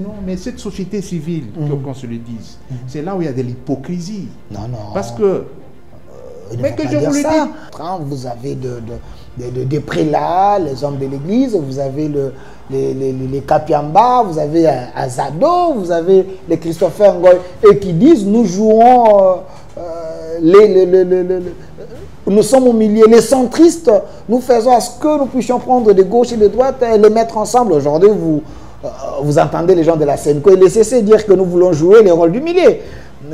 non, mais cette société civile, qu'on se le dise, c'est là où il y a de l'hypocrisie. Non, non. Parce que... mais que je vous le dis. Vous avez des prélats, les hommes de l'église, vous avez les Kapiamba, vous avez Azado, vous avez les Christopher Ngoy, et qui disent nous jouons, nous sommes au milieu, les centristes, nous faisons à ce que nous puissions prendre de gauche et de droite et les mettre ensemble. Aujourd'hui, vous entendez les gens de la Senco et les CC dire que nous voulons jouer les rôles du milieu.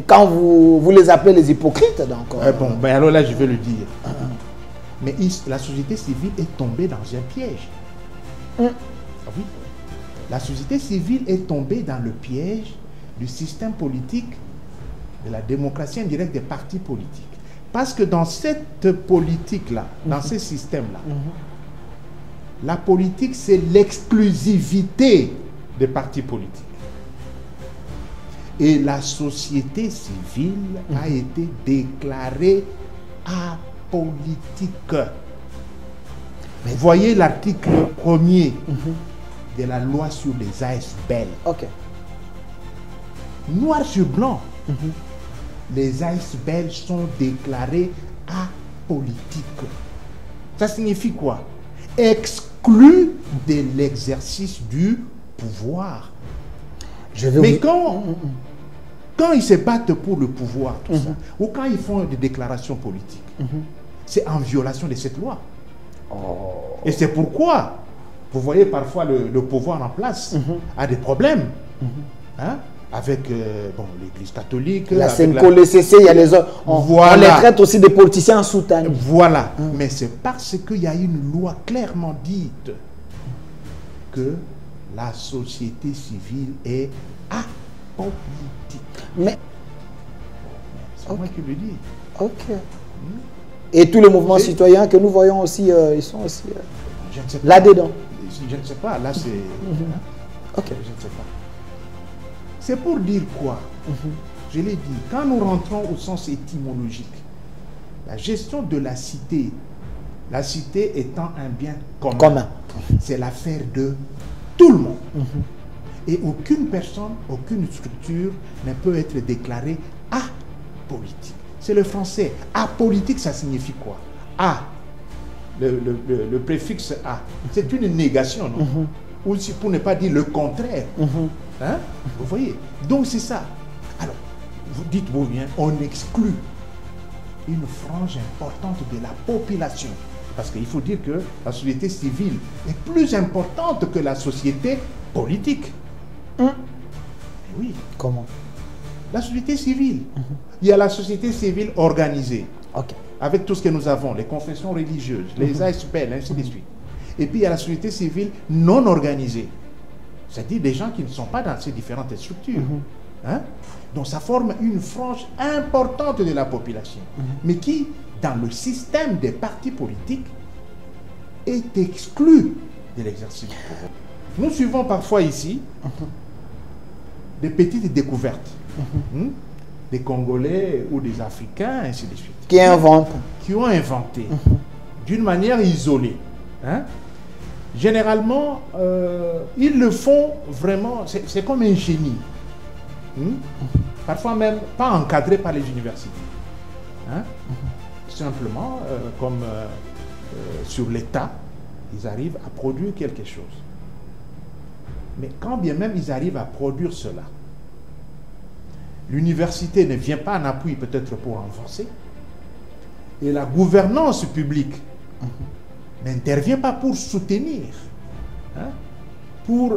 Quand vous les appelez les hypocrites, donc... bon, ben alors là, je vais le dire. Mais la société civile est tombée dans un piège. Ah oui. La société civile est tombée dans le piège du système politique, de la démocratie indirecte des partis politiques. Parce que dans cette politique-là, dans ce système-là, la politique, c'est l'exclusivité des partis politiques. Et la société civile a été déclarée apolitique. Vous voyez l'article 1er de la loi sur les ASBL. Noir sur blanc, les ASBL sont déclarés apolitiques. Ça signifie quoi? Exclus de l'exercice du pouvoir. Mais quand ils se battent pour le pouvoir, tout ça, ou quand ils font des déclarations politiques, c'est en violation de cette loi. Et c'est pourquoi, vous voyez parfois le pouvoir en place a des problèmes. Avec l'Église catholique, la Senco, le CC, il y a les autres. On les traite aussi des politiciens soutenus. Voilà. Mais c'est parce qu'il y a une loi clairement dite que la société civile est apolitique. Mais c'est moi qui le dis. Et tous les mouvements citoyens que nous voyons aussi, ils sont aussi là-dedans. Je ne sais pas. Là, c'est... Je ne sais pas. C'est pour dire quoi? Je l'ai dit, quand nous rentrons au sens étymologique, la gestion de la cité étant un bien commun. C'est l'affaire de tout le monde. Et aucune personne, aucune structure ne peut être déclarée apolitique. C'est le français. Apolitique, ça signifie quoi? A, le préfixe A, c'est une négation, non? Ou si, pour ne pas dire le contraire. Vous voyez? Donc c'est ça. Alors, vous dites-vous bien, on exclut une frange importante de la population. Parce qu'il faut dire que la société civile est plus importante que la société politique. Oui. Comment? La société civile. Il y a la société civile organisée. Avec tout ce que nous avons, les confessions religieuses, les ASPL, ainsi de suite. Et puis il y a la société civile non organisée. C'est-à-dire des gens qui ne sont pas dans ces différentes structures. Donc ça forme une frange importante de la population, mais qui, dans le système des partis politiques, est exclue de l'exercice du pouvoir. Nous suivons parfois ici des petites découvertes des Congolais ou des Africains, ainsi de suite. Qui inventent. Qui ont inventé d'une manière isolée. Généralement, ils le font vraiment, c'est comme un génie. Parfois même pas encadré par les universités. Simplement, comme sur l'État, ils arrivent à produire quelque chose. Mais quand bien même ils arrivent à produire cela, l'université ne vient pas en appui peut-être pour renforcer, et la gouvernance publique n'intervient pas pour soutenir, pour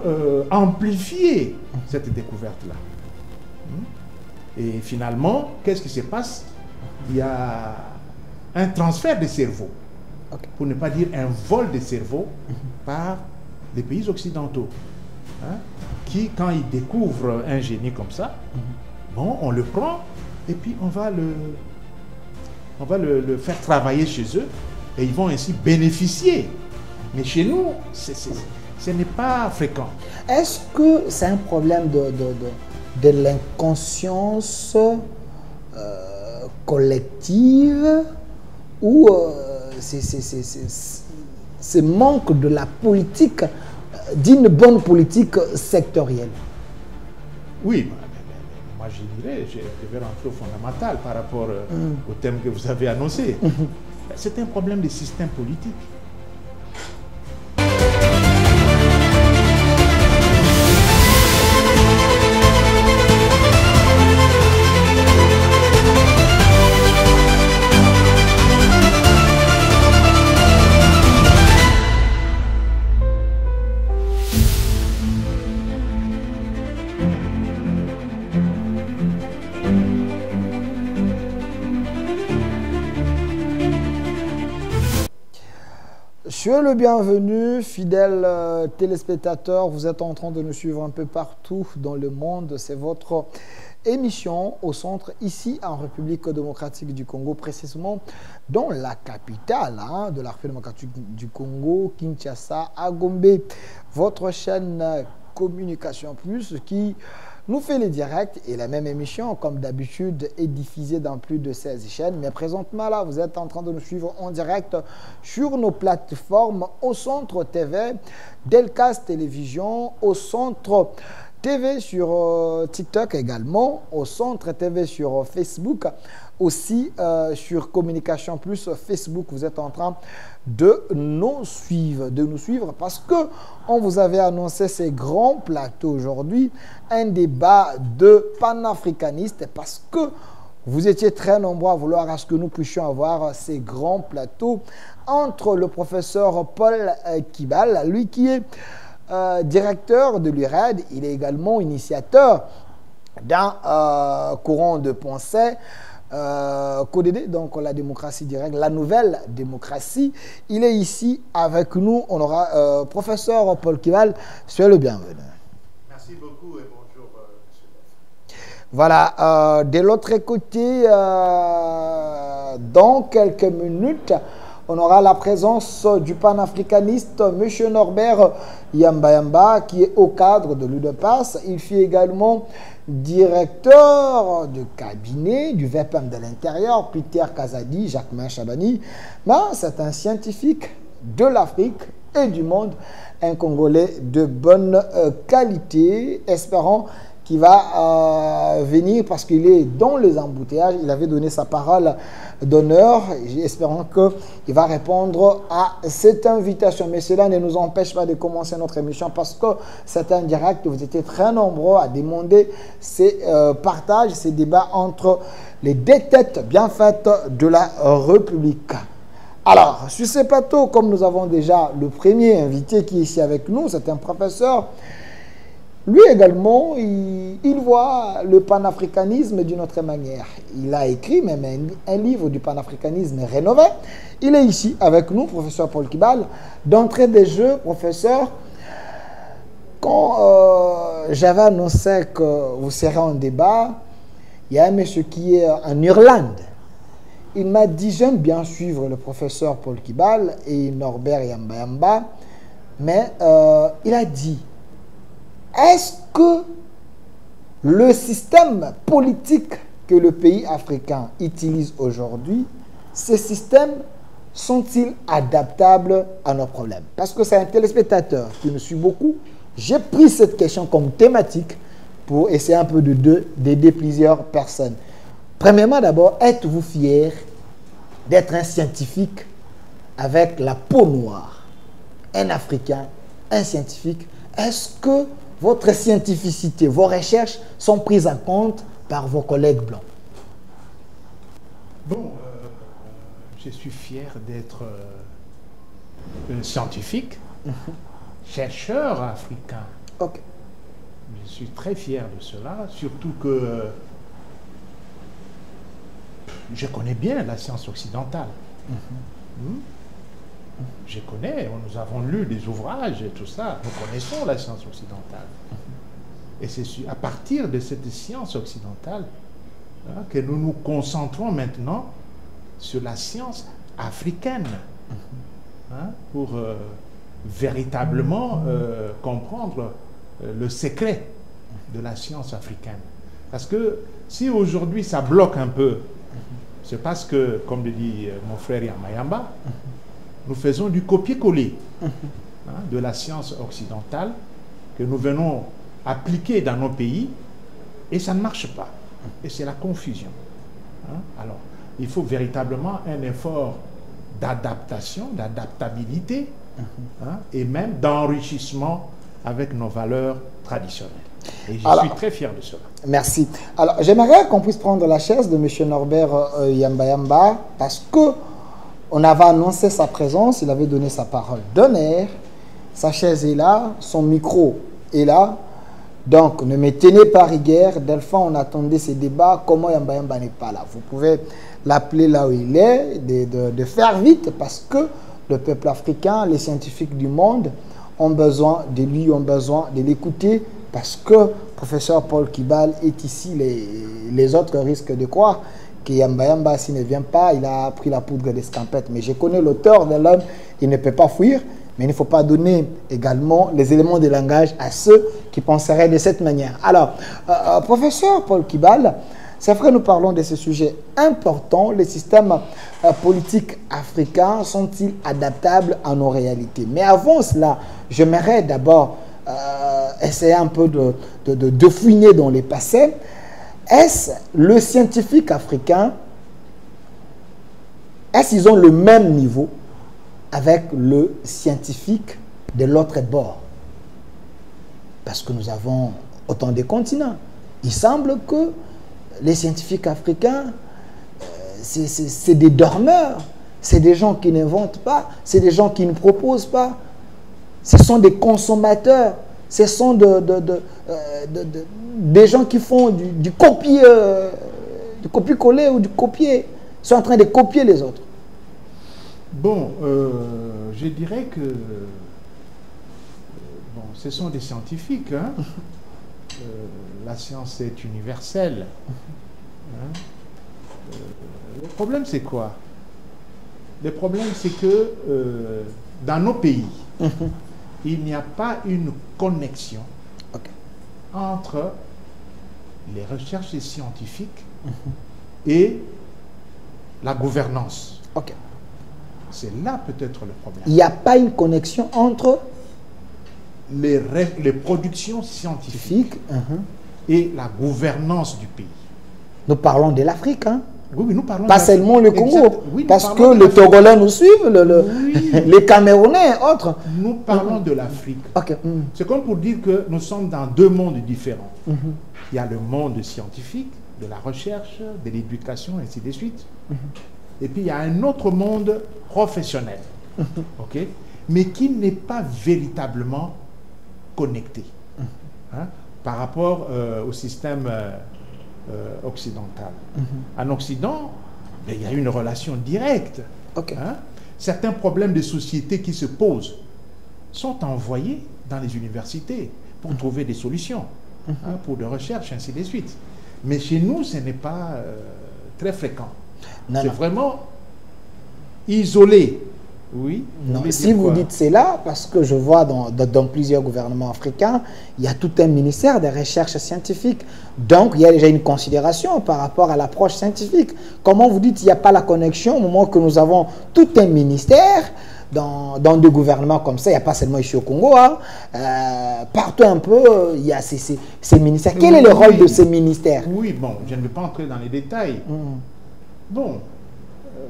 amplifier cette découverte-là. Et finalement, qu'est-ce qui se passe? Il y a un transfert de cerveau, pour ne pas dire un vol de cerveau, par les pays occidentaux, qui, quand ils découvrent un génie comme ça, bon, on le prend et puis on va le faire travailler chez eux et ils vont ainsi bénéficier. Mais chez nous, ce n'est pas fréquent. Est-ce que c'est un problème de l'inconscience collective ou c'est manque de la politique, d'une bonne politique sectorielle? Oui, moi je dirais, je vais rentrer au fondamental par rapport au thème que vous avez annoncé. C'est un problème de système politique. Soyez le bienvenu, fidèles téléspectateurs. Vous êtes en train de nous suivre un peu partout dans le monde. C'est votre émission au centre, ici en République démocratique du Congo, précisément dans la capitale de la République démocratique du Congo, Kinshasa, à Gombe. Votre chaîne Communication Plus qui nous fait les directs et la même émission, comme d'habitude, est diffusée dans plus de 16 chaînes. Mais présentement, là, vous êtes en train de nous suivre en direct sur nos plateformes au Centre TV, Delcast Télévision, au Centre TV sur TikTok également, au Centre TV sur Facebook, aussi sur Communication Plus Facebook. Vous êtes en train de nous suivre parce que on vous avait annoncé ces grands plateaux aujourd'hui, un débat de panafricanistes, parce que vous étiez très nombreux à vouloir à ce que nous puissions avoir ces grands plateaux entre le professeur Paul Kibal, lui qui est directeur de l'URED, il est également initiateur d'un courant de pensée CODD, donc la démocratie directe, la nouvelle démocratie. Il est ici avec nous. On aura professeur Paul Kibal. Soyez le bienvenu. Merci beaucoup et bonjour, monsieur. Voilà, de l'autre côté, dans quelques minutes, on aura la présence du panafricaniste M. Norbert Yamba, qui est au cadre de l'UDPAS. Il fut également directeur de cabinet du VPM de l'Intérieur, Peter Kazadi, Jacquemin Chabani. Mais c'est un scientifique de l'Afrique et du monde, un Congolais de bonne qualité, espérant qu'il va venir parce qu'il est dans les embouteillages. Il avait donné sa parole d'honneur, espérant qu'il va répondre à cette invitation. Mais cela ne nous empêche pas de commencer notre émission parce que c'est un direct. Vous étiez très nombreux à demander ces partages, ces débats entre les deux têtes bien faites de la République. Alors, sur ces plateaux, comme nous avons déjà le premier invité qui est ici avec nous, c'est un professeur. Lui également, il voit le panafricanisme d'une autre manière. Il a écrit même un livre du panafricanisme rénové. Il est ici avec nous, professeur Paul Kibal. D'entrée des jeux, professeur, quand j'avais annoncé que vous serez en débat, il y a un monsieur qui est en Irlande. Il m'a dit, j'aime bien suivre le professeur Paul Kibal et Norbert Yamba, mais il a dit, est-ce que le système politique que le pays africain utilise aujourd'hui, ces systèmes sont-ils adaptables à nos problèmes? Parce que c'est un téléspectateur qui me suit beaucoup. J'ai pris cette question comme thématique pour essayer un peu d'aider plusieurs personnes. Premièrement, d'abord, êtes-vous fier d'être un scientifique avec la peau noire? Un Africain, un scientifique. Est-ce que votre scientificité, vos recherches sont prises en compte par vos collègues blancs? Bon, je suis fier d'être scientifique, chercheur africain. Ok. Je suis très fier de cela, surtout que je connais bien la science occidentale. Je connais, nous avons lu des ouvrages et tout ça, nous connaissons la science occidentale. Et c'est à partir de cette science occidentale que nous nous concentrons maintenant sur la science africaine pour véritablement comprendre le secret de la science africaine. Parce que si aujourd'hui ça bloque un peu, c'est parce que, comme le dit mon frère Yamayamba, nous faisons du copier-coller de la science occidentale que nous venons appliquer dans nos pays Et ça ne marche pas. Et c'est la confusion. Hein? Alors, il faut véritablement un effort d'adaptation, d'adaptabilité, hein, et même d'enrichissement avec nos valeurs traditionnelles. Et je suis très fier de cela. Merci. Alors, j'aimerais qu'on puisse prendre la chaise de M. Norbert Yamba Yamba, parce que on avait annoncé sa présence, il avait donné sa parole d'honneur. Sa chaise est là, son micro est là. Donc, ne me tenez pas rigueur. Delphin, on attendait ces débats. Comment Yamba Yamba n'est pas là? Vous pouvez l'appeler là où il est, de faire vite, parce que le peuple africain, les scientifiques du monde ont besoin de lui, ont besoin de l'écouter, parce que professeur Paul Kibal est ici. Les autres risquent de croire que Yamba Yamba, s'il ne vient pas, il a pris la poudre d'escampette. Mais je connais l'auteur de l'homme, il ne peut pas fuir. Mais il ne faut pas donner également les éléments de langage à ceux qui penseraient de cette manière. Alors, professeur Paul Kibal, c'est vrai, nous parlons de ce sujet important. Les systèmes politiques africains sont-ils adaptables à nos réalités? Mais avant cela, j'aimerais d'abord essayer un peu de fouiner dans les passés. Est-ce le scientifique africain, est-ce qu'ils ont le même niveau avec le scientifique de l'autre bord? Parce que nous avons autant de continents. Il semble que les scientifiques africains, c'est des dormeurs, c'est des gens qui n'inventent pas, c'est des gens qui ne proposent pas, ce sont des consommateurs, ce sont des gens qui font du copier-coller ou du copier, ils sont en train de copier les autres. Bon, je dirais que bon, ce sont des scientifiques. Hein. La science est universelle. Hein. Le problème, c'est quoi? Le problème, c'est que dans nos pays, il n'y a pas une connexion entre les recherches scientifiques et la gouvernance. C'est là peut-être le problème. Il n'y a pas une connexion entre les productions scientifiques et la gouvernance du pays. Nous parlons de l'Afrique, hein? Oui, nous parlons pas seulement le Congo, oui, parce que les Togolais nous suivent, les Camerounais et autres. Nous parlons de l'Afrique. Okay. C'est comme pour dire que nous sommes dans deux mondes différents. Il y a le monde scientifique, de la recherche, de l'éducation, et ainsi de suite. Et puis il y a un autre monde professionnel, mais qui n'est pas véritablement connecté hein, par rapport au système occidental. En Occident, il y a une relation directe. Hein. Certains problèmes de société qui se posent sont envoyés dans les universités pour trouver des solutions, hein, pour des recherches, ainsi de suite. Mais chez nous, ce n'est pas très fréquent. C'est vraiment isolé. Oui. Non, si vous dites cela, parce que je vois dans plusieurs gouvernements africains, il y a tout un ministère des recherches scientifiques. Donc, il y a déjà une considération par rapport à l'approche scientifique. Comment vous dites qu'il n'y a pas la connexion au moment que nous avons tout un ministère dans des gouvernements comme ça, il n'y a pas seulement ici au Congo, hein, partout un peu, il y a ces ministères. Quel est le rôle de ces ministères? Oui, bon, je ne vais pas entrer dans les détails. Bon,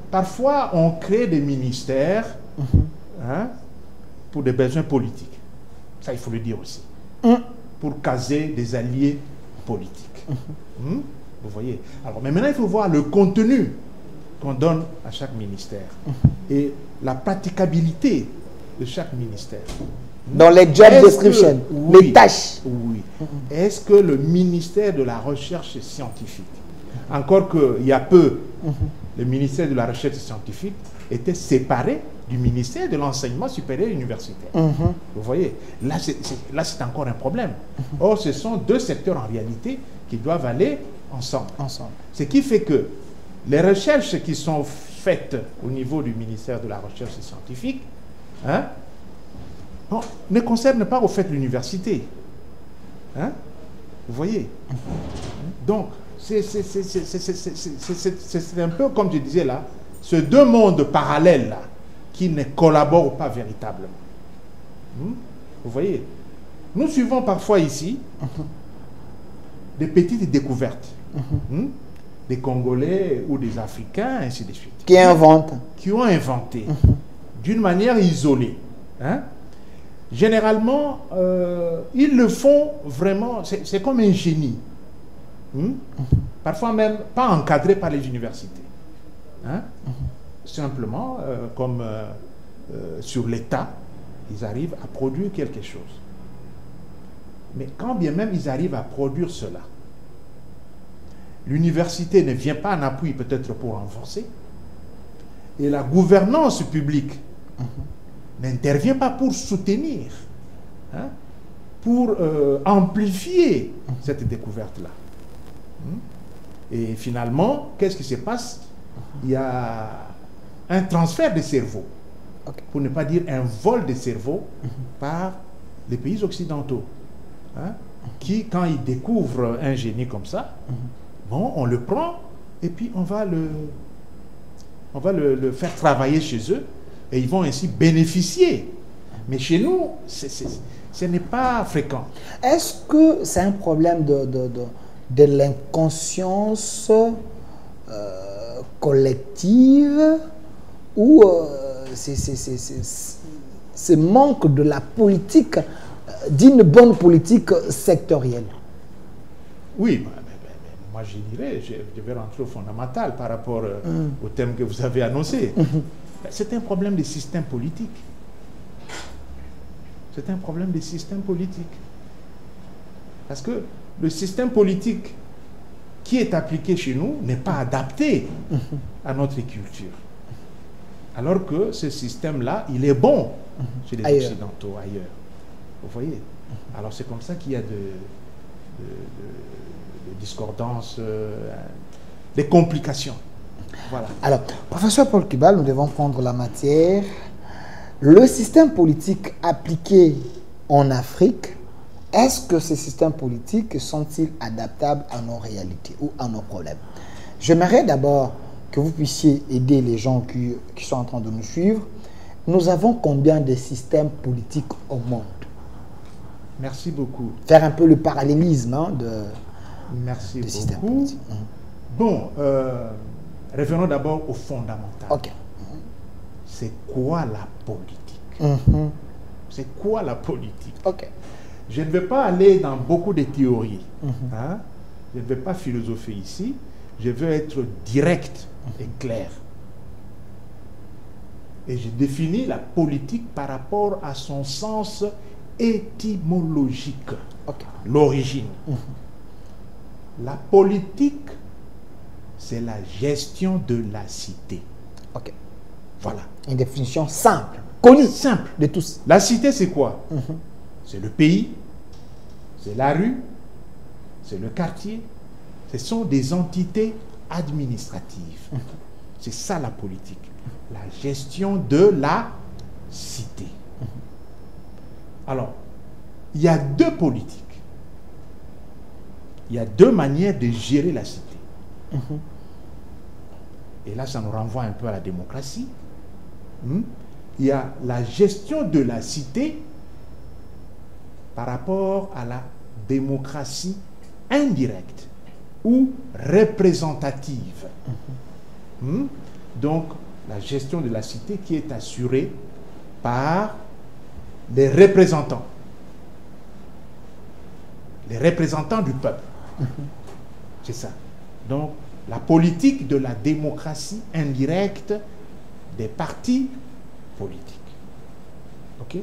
parfois on crée des ministères hein, pour des besoins politiques. Ça, il faut le dire aussi. Pour caser des alliés politiques. Vous voyez. Alors, mais maintenant, il faut voir le contenu qu'on donne à chaque ministère et la praticabilité de chaque ministère. Dans les job descriptions, les tâches. Oui. Est-ce que le ministère de la recherche scientifique, encore qu'il y a peu, le ministère de la recherche scientifique était séparé du ministère de l'enseignement supérieur universitaire. Vous voyez, là c'est encore un problème. Or, ce sont deux secteurs en réalité qui doivent aller ensemble. Ce qui fait que les recherches qui sont faites au niveau du ministère de la recherche scientifique hein, ne concernent pas au fait l'université. Hein? Vous voyez? Donc, c'est un peu comme je disais là, ces deux mondes parallèles là, qui ne collaborent pas véritablement. Vous voyez? Nous suivons parfois ici des petites découvertes. Des Congolais ou des Africains, ainsi de suite. Qui inventent. Qui ont inventé d'une manière isolée. Hein? Généralement, ils le font vraiment, c'est comme un génie. Parfois même pas encadré par les universités. Hein? Simplement, comme sur l'État, ils arrivent à produire quelque chose. Mais quand bien même ils arrivent à produire cela, l'université ne vient pas en appui peut-être pour renforcer, et la gouvernance publique n'intervient pas pour soutenir, hein, pour amplifier cette découverte-là. Et finalement, qu'est-ce qui se passe? Il y a un transfert de cerveau, pour ne pas dire un vol de cerveau, par les pays occidentaux, hein, qui, quand ils découvrent un génie comme ça, bon, on le prend et puis on va le faire travailler chez eux et ils vont ainsi bénéficier. Mais chez nous, ce n'est pas fréquent. Est-ce que c'est un problème de l'inconscience collective ou c'est manque de la politique, d'une bonne politique sectorielle? Oui, moi je dirais, je vais rentrer au fondamental par rapport au thème que vous avez annoncé. C'est un problème de système politique. C'est un problème de système politique. Parce que le système politique qui est appliqué chez nous n'est pas adapté à notre culture. Alors que ce système-là, il est bon chez les Occidentaux, ailleurs. Vous voyez? Alors c'est comme ça qu'il y a de discordances, des complications. Voilà. Alors, professeur Paul Kibal, nous devons prendre la matière. Le système politique appliqué en Afrique, est-ce que ces systèmes politiques sont-ils adaptables à nos réalités ou à nos problèmes? J'aimerais d'abord que vous puissiez aider les gens qui sont en train de nous suivre. Nous avons combien de systèmes politiques au monde? Merci beaucoup. Faire un peu le parallélisme Merci systèmes beaucoup. politiques. Bon, revenons d'abord au fondamental. Ok. C'est quoi la politique? C'est quoi la politique? Ok. Je ne vais pas aller dans beaucoup de théories. Hein? Je ne vais pas philosopher ici. Je veux être direct et clair. Et je définis la politique par rapport à son sens étymologique. L'origine. La politique, c'est la gestion de la cité. Ok. Voilà. Une définition simple, connue, simple de tous. La cité, c'est quoi? C'est le pays, c'est la rue, c'est le quartier. Ce sont des entités administratives. C'est ça la politique. La gestion de la cité. Alors, il y a deux politiques. Il y a deux manières de gérer la cité. Et là, ça nous renvoie un peu à la démocratie. Il y a la gestion de la cité par rapport à la démocratie indirecte ou représentative. Donc, la gestion de la cité qui est assurée par les représentants du peuple. C'est ça. Donc, la politique de la démocratie indirecte des partis politiques. OK?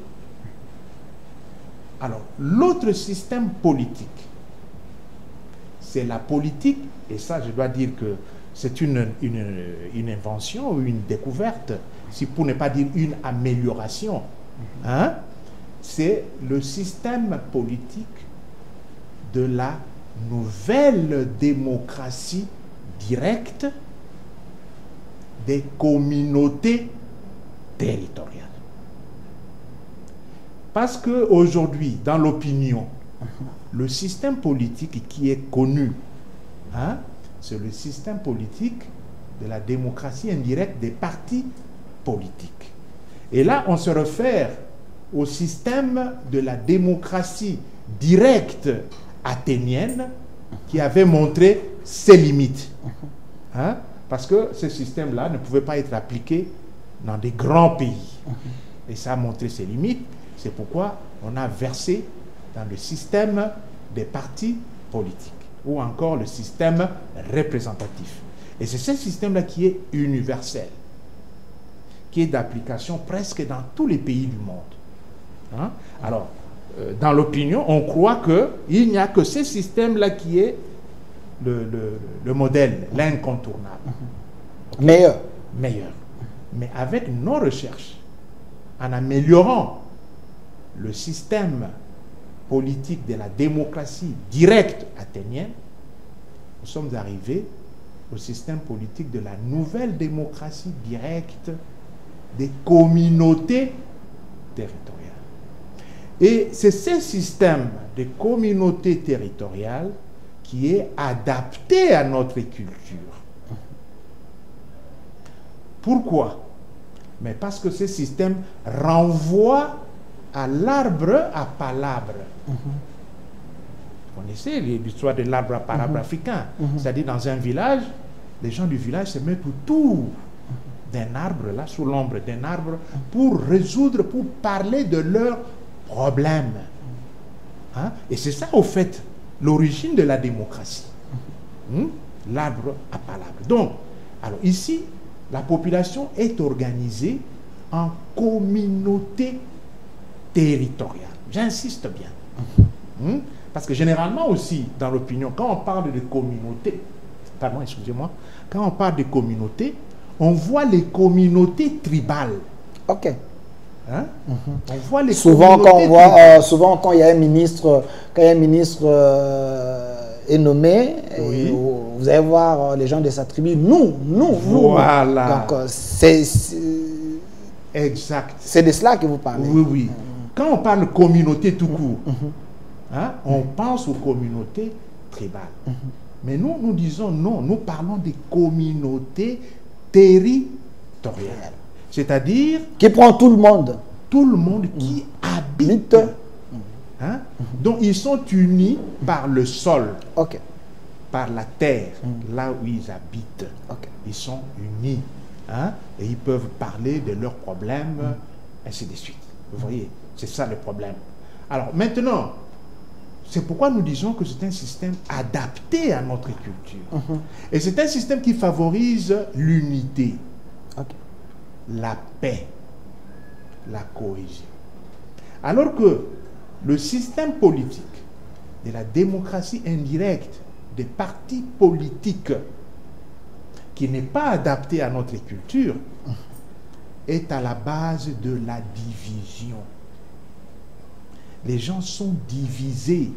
Alors, l'autre système politique, c'est la politique, et ça, je dois dire que c'est une invention ou une découverte, si pour ne pas dire une amélioration. Hein? C'est le système politique de la nouvelle démocratie directe des communautés territoriales. Parce qu'aujourd'hui, dans l'opinion, le système politique qui est connu, hein, c'est le système politique de la démocratie indirecte des partis politiques. Et là, on se réfère au système de la démocratie directe athénienne qui avait montré ses limites. Hein? Parce que ce système-là ne pouvait pas être appliqué dans des grands pays. Et ça a montré ses limites. C'est pourquoi on a versé dans le système des partis politiques ou encore le système représentatif. Et c'est ce système-là qui est universel, qui est d'application presque dans tous les pays du monde. Hein? Alors, dans l'opinion, on croit qu'il n'y a que ce système-là qui est le modèle, l'incontournable. Okay? Meilleur. Meilleur. Mais avec nos recherches, en améliorant le système politique de la démocratie directe athénienne, nous sommes arrivés au système politique de la nouvelle démocratie directe des communautés territoriales. Et c'est ce système de communautés territoriales qui est adapté à notre culture. Pourquoi? Mais parce que ce système renvoie à l'arbre à palabre. Vous connaissez l'histoire de l'arbre à palabre africain. C'est-à-dire dans un village, les gens du village se mettent autour d'un arbre, là, sous l'ombre d'un arbre, pour résoudre, pour parler de leurs problèmes. Hein? Et c'est ça, au fait, l'origine de la démocratie. L'arbre à palabre. Donc, alors ici, la population est organisée en communautés territoriales. J'insiste bien. Parce que généralement aussi, dans l'opinion, quand on parle de communauté, pardon, excusez-moi, quand on parle de communauté, on voit les communautés tribales. Ok. Hein? On voit les souvent communautés souvent quand il y a un ministre, est nommé, oui. et vous allez voir les gens de sa tribu, nous. Voilà. Donc exact. C'est de cela que vous parlez. Oui, oui. Quand on parle de communauté tout court, hein, on pense aux communautés tribales. Mais nous disons non, nous parlons des communautés territoriales. C'est-à-dire... Qui prend tout le monde. Tout le monde qui habite. Hein? Donc ils sont unis par le sol, par la terre, là où ils habitent. Ils sont unis. Hein? Et ils peuvent parler de leurs problèmes, ainsi de suite. Vous voyez, c'est ça le problème. Alors maintenant, c'est pourquoi nous disons que c'est un système adapté à notre culture. Et c'est un système qui favorise l'unité, la paix, la cohésion. Alors que le système politique de la démocratie indirecte, des partis politiques, qui n'est pas adapté à notre culture, est à la base de la division. Les gens sont divisés.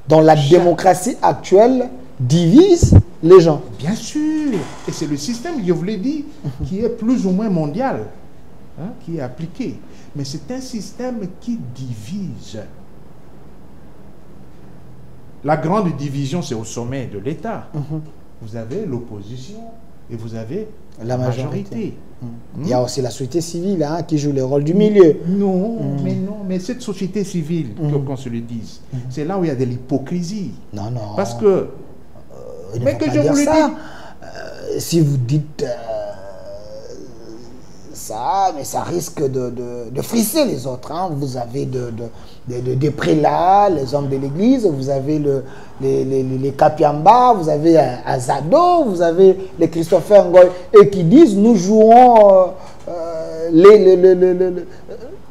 Donc la démocratie actuelle divise les gens. Bien sûr. Et c'est le système, je vous l'ai dit, qui est plus ou moins mondial, hein, qui est appliqué. Mais c'est un système qui divise. La grande division, c'est au sommet de l'État. Vous avez l'opposition et vous avez la majorité. Il y a aussi la société civile, hein, qui joue le rôle du milieu. Non, mais cette société civile, qu'on se le dise, c'est là où il y a de l'hypocrisie. Non. Parce que... mais que je vous le dis. Si vous dites ça, mais ça risque de frisser les autres. Hein. Vous avez des prélats, les hommes de l'église, vous avez les Kapiamba, vous avez Azado, vous avez les Christopher Ngoy, et qui disent nous jouons,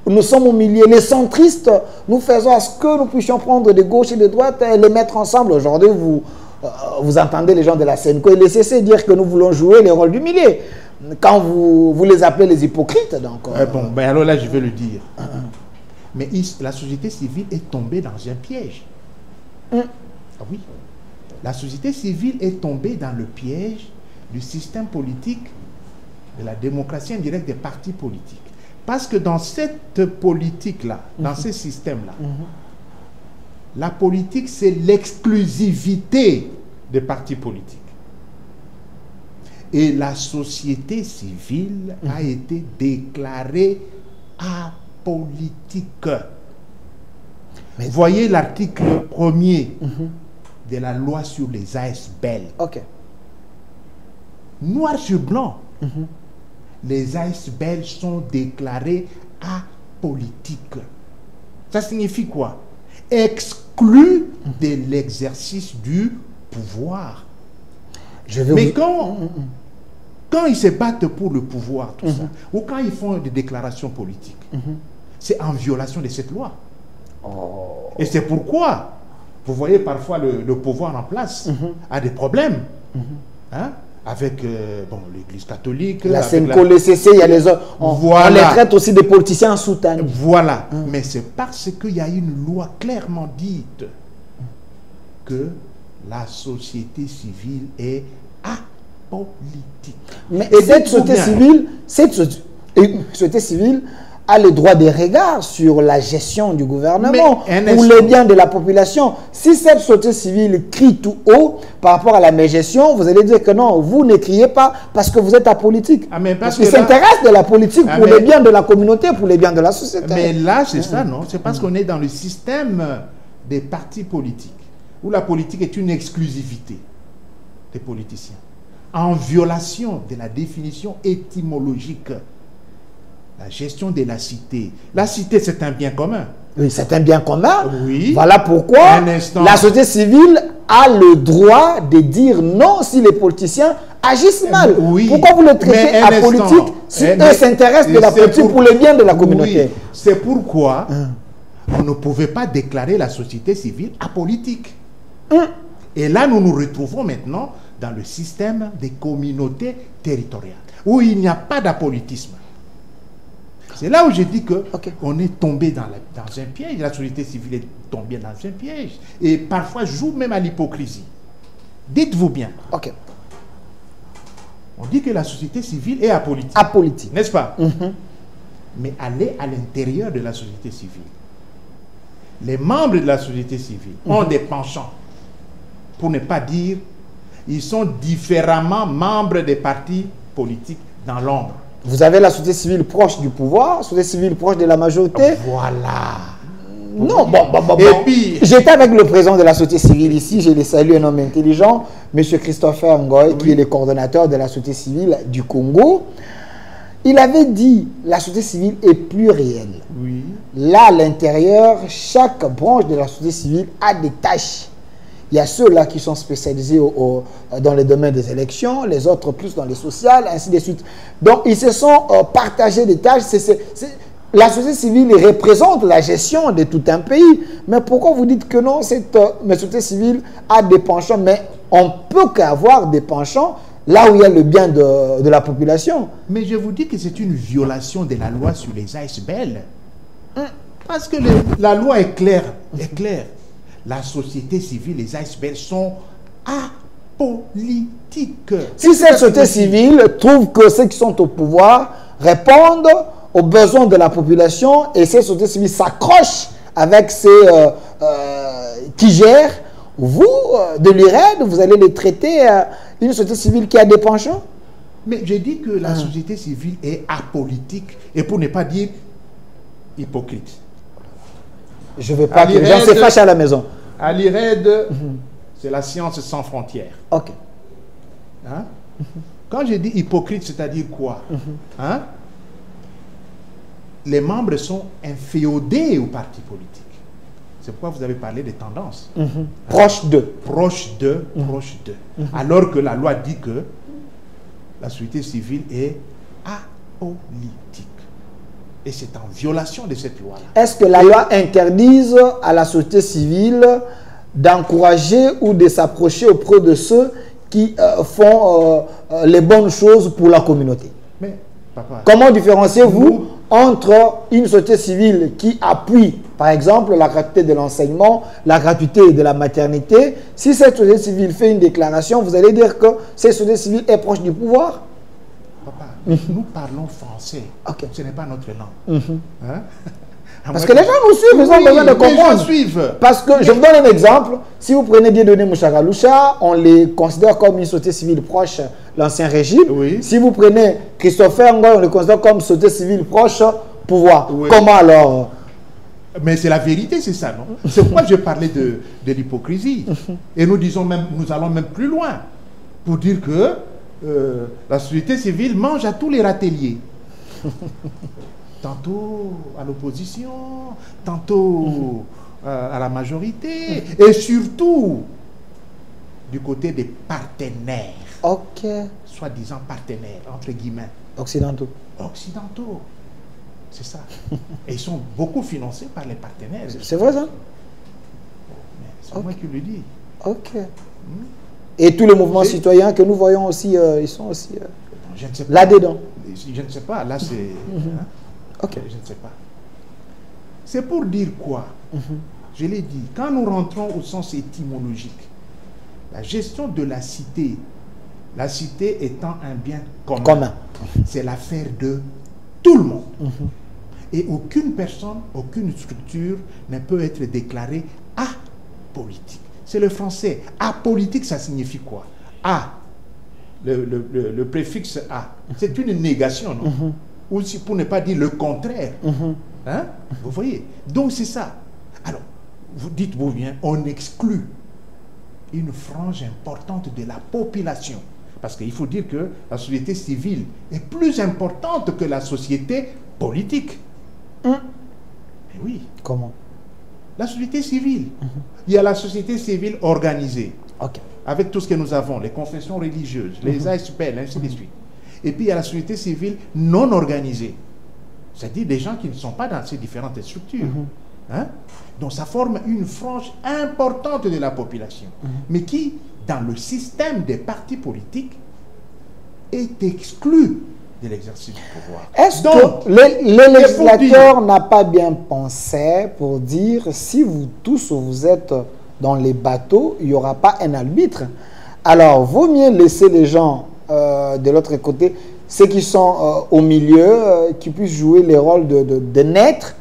nous sommes au milieu, les centristes, nous faisons à ce que nous puissions prendre de gauche et de droite et les mettre ensemble. Aujourd'hui, vous entendez les gens de la SENCO et les CC dire que nous voulons jouer les rôles du milieu. Quand vous les appelez les hypocrites, donc... bon, ben alors là, je vais le dire. Mais la société civile est tombée dans un piège. Ah oui. La société civile est tombée dans le piège du système politique, de la démocratie indirecte des partis politiques. Parce que dans cette politique-là, dans ce système-là, la politique, c'est l'exclusivité des partis politiques. Et la société civile a été déclarée apolitique. Voyez l'article 1er de la loi sur les ASBL. Ok. Noir sur blanc, les ASBL sont déclarés apolitiques. Ça signifie quoi? Exclus de l'exercice du pouvoir. Mais quand ils se battent pour le pouvoir, tout ça, ou quand ils font des déclarations politiques, c'est en violation de cette loi. Et c'est pourquoi, vous voyez parfois le pouvoir en place a des problèmes. Hein? Avec l'Église catholique. La CNCO, le CC, il y a les autres. On les traite aussi des politiciens en soutane. Voilà. Mais c'est parce qu'il y a une loi clairement dite que la société civile est apolitique. Mais cette société civile a le droit de regard sur la gestion du gouvernement ou les biens de la population. Si cette société civile crie tout haut par rapport à la mégestion, vous allez dire que non, vous ne criez pas parce que vous êtes apolitique. Parce qu'ils s'intéressent de la politique pour les biens de la communauté, pour les biens de la société. Mais là, c'est ça, non? C'est parce qu'on est dans le système des partis politiques, où la politique est une exclusivité des politiciens, en violation de la définition étymologique. La gestion de la cité. La cité, c'est un bien commun. Oui, c'est un bien commun. Oui. Voilà pourquoi la société civile a le droit de dire non si les politiciens agissent mal. Oui. Pourquoi vous le traitez apolitique si eux s'intéressent de la politique pour le bien de la communauté? Oui. C'est pourquoi on ne pouvait pas déclarer la société civile apolitique. Et là, nous nous retrouvons maintenant dans le système des communautés territoriales, où il n'y a pas d'apolitisme. C'est là où j'ai dit qu'on est tombé dans un piège. La société civile est tombée dans un piège. Et parfois joue même à l'hypocrisie. Dites-vous bien. On dit que la société civile est apolitique. Apolitique. N'est-ce pas? Mais allez à l'intérieur de la société civile. Les membres de la société civile ont des penchants. Pour ne pas dire, ils sont différemment membres des partis politiques dans l'ombre. Vous avez la société civile proche du pouvoir, la société civile proche de la majorité. Voilà. Non, Et puis, j'étais avec le président de la société civile ici, je le salue, un homme intelligent, M. Christopher Ngoy, qui est le coordonnateur de la société civile du Congo. Il avait dit la société civile est plurielle. Oui. Là, à l'intérieur, chaque branche de la société civile a des tâches. Il y a ceux-là qui sont spécialisés dans le domaine des élections, les autres plus dans les sociales, ainsi de suite. Donc, ils se sont partagés des tâches. La société civile représente la gestion de tout un pays. Mais pourquoi vous dites que non, cette société civile a des penchants? Mais on ne peut qu'avoir des penchants là où il y a le bien de la population. Mais je vous dis que c'est une violation de la loi sur les ASBL. Parce que la loi est claire. La société civile, les ASBL sont apolitiques. Si cette société civile trouve que ceux qui sont au pouvoir répondent aux besoins de la population et cette société civile s'accroche avec ceux qui gèrent, vous, de l'IRED, vous allez les traiter une société civile qui a des penchants? Mais je dis que la société civile est apolitique et pour ne pas dire hypocrite. Je ne veux pas que les gens se fâchent à la maison. À l'IRED, c'est la science sans frontières. Ok. Hein? Quand je dis hypocrite, c'est-à-dire quoi? Hein? Les membres sont inféodés aux partis politiques. C'est pourquoi vous avez parlé des tendances. Proche d'eux. Proche d'eux, proche d'eux. Alors que la loi dit que la société civile est apolitique. Et c'est en violation de cette loi-là. Est-ce que la loi interdise à la société civile d'encourager ou de s'approcher auprès de ceux qui font les bonnes choses pour la communauté? Mais, papa, comment différenciez-vous entre une société civile qui appuie, par exemple, la gratuité de l'enseignement, la gratuité de la maternité? Si cette société civile fait une déclaration, vous allez dire que cette société civile est proche du pouvoir? Papa, nous parlons français. Ce n'est pas notre langue. Hein? Parce que les gens nous suivent, ils ont besoin de comprendre. Parce que, je vous donne un exemple, si vous prenez Dieudonné Mouchagaloucha, on les considère comme une société civile proche de l'ancien régime. Oui. Si vous prenez Christopher Ngoy, on le considère comme société civile proche pouvoir. Oui. Comment alors? Mais c'est la vérité, c'est ça, non? C'est pourquoi je parlais de l'hypocrisie. Et nous disons même, nous allons même plus loin pour dire que la société civile mange à tous les râteliers. Tantôt à l'opposition, tantôt à la majorité, et surtout du côté des partenaires. Ok. Soi-disant partenaires, entre guillemets. Occidentaux. Occidentaux. C'est ça. Et ils sont beaucoup financés par les partenaires. C'est vrai ça? C'est moi qui le dis. Ok. Et tous les mouvements citoyens que nous voyons aussi, ils sont aussi là-dedans. Je ne sais pas. Là, c'est... hein? Ok. Je ne sais pas. C'est pour dire quoi? Je l'ai dit. Quand nous rentrons au sens étymologique, la gestion de la cité étant un bien commun. C'est l'affaire de tout le monde. Et aucune personne, aucune structure ne peut être déclarée apolitique. C'est le français. Apolitique, ça signifie quoi? A, le préfixe A, c'est une négation, non? Ou si, pour ne pas dire le contraire. Hein? Vous voyez? Donc c'est ça. Alors, vous dites-vous bien, on exclut une frange importante de la population. Parce qu'il faut dire que la société civile est plus importante que la société politique. Mais oui. Comment? La société civile. Il y a la société civile organisée. Avec tout ce que nous avons, les confessions religieuses, les ASPL, ainsi de suite. Et puis il y a la société civile non organisée. C'est-à-dire des gens qui ne sont pas dans ces différentes structures. Hein? Donc ça forme une frange importante de la population. Mais qui, dans le système des partis politiques, est exclu de l'exercice du pouvoir. Est-ce que le législateur n'a pas bien pensé pour dire si vous tous vous êtes dans les bateaux, il n'y aura pas un arbitre? Alors, vaut mieux laisser les gens de l'autre côté, ceux qui sont au milieu, qui puissent jouer le rôle de naître.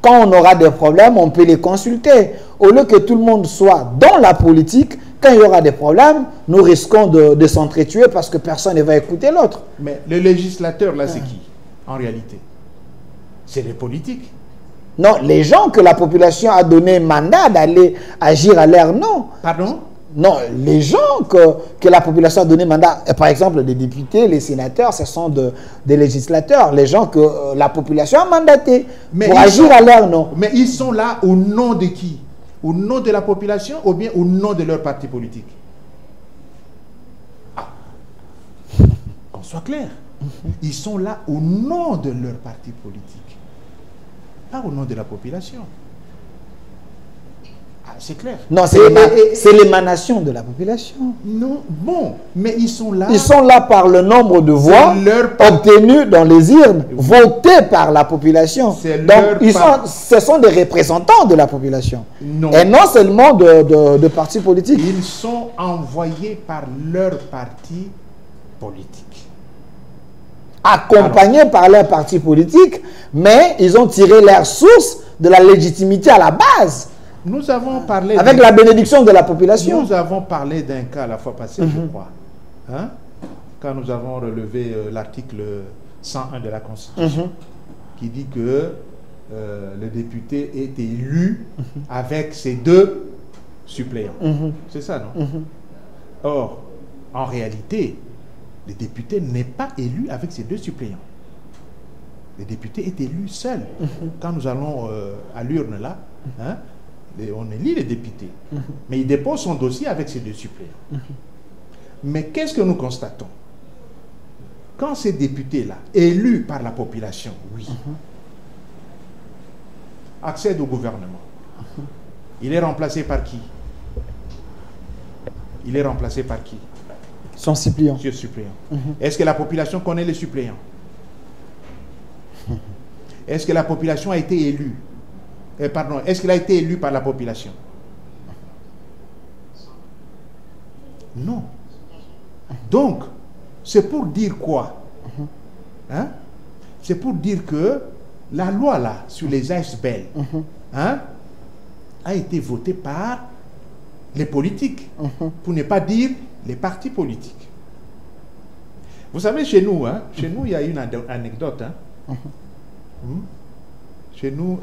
Quand on aura des problèmes, on peut les consulter. Au lieu que tout le monde soit dans la politique, quand il y aura des problèmes, nous risquons de s'entretuer parce que personne ne va écouter l'autre. Mais le législateur, là, c'est qui, en réalité? C'est les politiques. Non, les gens que la population a donné mandat d'aller agir à leur nom. Pardon? Non, les gens que la population a donné mandat, par exemple les députés, les sénateurs, ce sont des législateurs, les gens que la population a mandatés pour agir à leur nom. Mais ils sont là au nom de qui? Au nom de la population ou bien au nom de leur parti politique? Qu'on soit clair. Ils sont là au nom de leur parti politique, pas au nom de la population. C'est clair. Non, c'est l'émanation de la population. Non, bon, mais ils sont là. Ils sont là par le nombre de voix obtenues dans les urnes, votées par la population. Donc, ce sont des représentants de la population. Non. Et non seulement de partis politiques. Ils sont envoyés par leur parti politique. Accompagnés par leur parti politique, mais ils ont tiré leur source de la légitimité à la base. Nous avons parlé... Avec la bénédiction de la population. Nous avons parlé d'un cas la fois passée, je crois. Hein? Quand nous avons relevé l'article 101 de la Constitution, qui dit que le député est élu avec ses 2 suppléants. C'est ça, non? Or, en réalité, le député n'est pas élu avec ses 2 suppléants. Le député est élu seul. Quand nous allons à l'urne là, hein, on élit les députés, mais il dépose son dossier avec ses 2 suppléants. Mais qu'est-ce que nous constatons? Quand ces députés-là, élus par la population, oui, accèdent au gouvernement, il est remplacé par qui? Il est remplacé par qui? Son suppléant. Sur suppléant. Est-ce que la population connaît les suppléants? Est-ce que la population a été élue? Pardon, est-ce qu'il a été élu par la population? Non. Donc, c'est pour dire quoi? Hein? C'est pour dire que la loi là, sur les ASBL, hein, a été votée par les politiques, pour ne pas dire les partis politiques. Vous savez, chez nous, hein, chez nous, il y a une anecdote. Hein. Chez nous,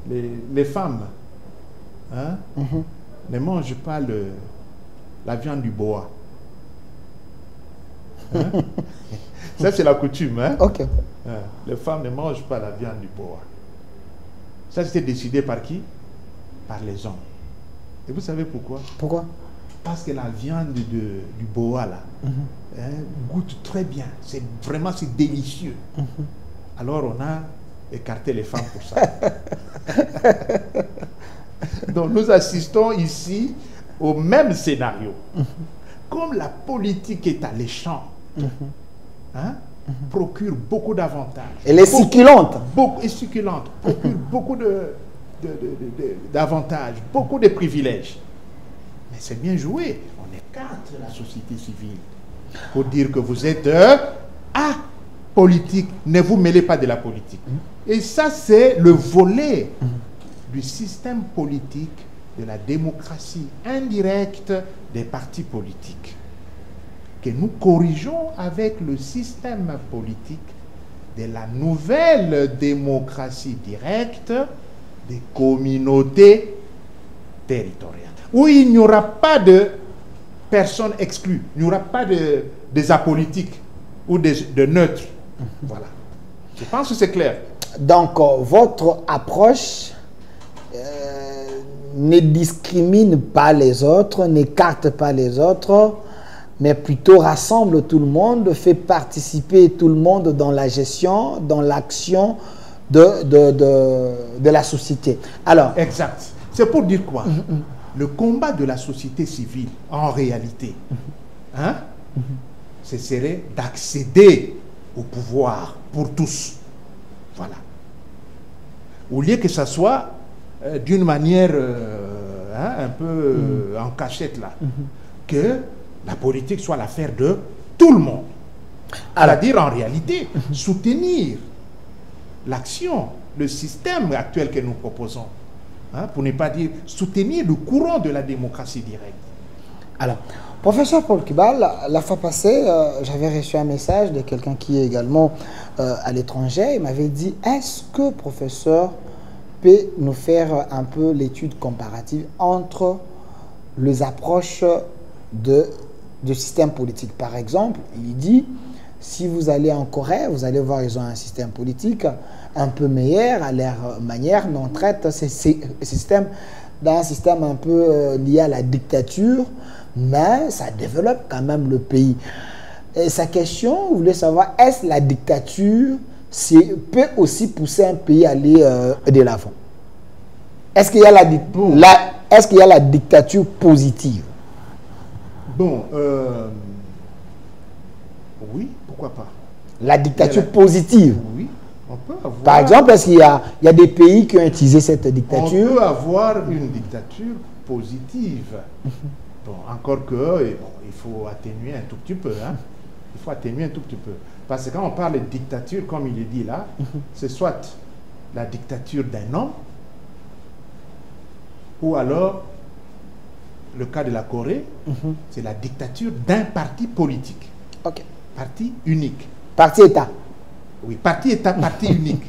les femmes hein, ne mangent pas la viande du boa. Hein? Ça, c'est la coutume. Hein? Ok. Les femmes ne mangent pas la viande du boa. Ça, c'était décidé par qui? Par les hommes. Et vous savez pourquoi? Pourquoi? Parce que la viande du boa, là, hein, goûte très bien. C'est délicieux. Alors, on a écarté les femmes pour ça. Donc, nous assistons ici au même scénario. Comme la politique est alléchante, hein, procure beaucoup d'avantages. Elle est succulente. Beaucoup, et succulente. Procure beaucoup d'avantages, beaucoup de privilèges. Mais c'est bien joué. On écarte la société civile pour dire que vous êtes apolitique. Ne vous mêlez pas de la politique. Et ça, c'est le volet du système politique de la démocratie indirecte des partis politiques que nous corrigeons avec le système politique de la nouvelle démocratie directe des communautés territoriales, où il n'y aura pas de personnes exclues, il n'y aura pas des apolitiques ou de neutres. Voilà. Je pense que c'est clair. Donc, votre approche ne discrimine pas les autres, n'écarte pas les autres, mais plutôt rassemble tout le monde, fait participer tout le monde dans la gestion, dans l'action de la société. Alors, exact. C'est pour dire quoi? Le combat de la société civile, en réalité, hein, ce serait d'accéder au pouvoir pour tous. Voilà. Au lieu que ça soit d'une manière un peu en cachette, là, que la politique soit l'affaire de tout le monde. C'est-à-dire, en réalité, soutenir l'action, le système actuel que nous proposons, hein, pour ne pas dire soutenir le courant de la démocratie directe. Alors, professeur Paul Kiba, la fois passée, j'avais reçu un message de quelqu'un qui est également à l'étranger. Il m'avait dit, est-ce que professeur peut nous faire un peu l'étude comparative entre les approches du système politique? Par exemple, il dit, si vous allez en Corée, vous allez voir, ils ont un système politique un peu meilleur à leur manière, mais on traite ces systèmes d'un système un peu lié à la dictature, mais ça développe quand même le pays. Et sa question, vous voulez savoir, est-ce la dictature peut aussi pousser un pays à aller de l'avant? Est-ce qu'il y a la dictature positive? Bon, oui, pourquoi pas. La dictature positive? Oui, on peut avoir... Par exemple, est-ce qu'il y a des pays qui ont utilisé cette dictature? On peut avoir une dictature positive. Bon, encore que, bon, il faut atténuer un tout petit peu. Hein. Il faut atténuer un tout petit peu. Parce que quand on parle de dictature, comme il est dit là, c'est soit la dictature d'un homme, ou alors, le cas de la Corée, c'est la dictature d'un parti politique. Ok. Parti unique. Parti-État. Oui, parti-État, parti unique.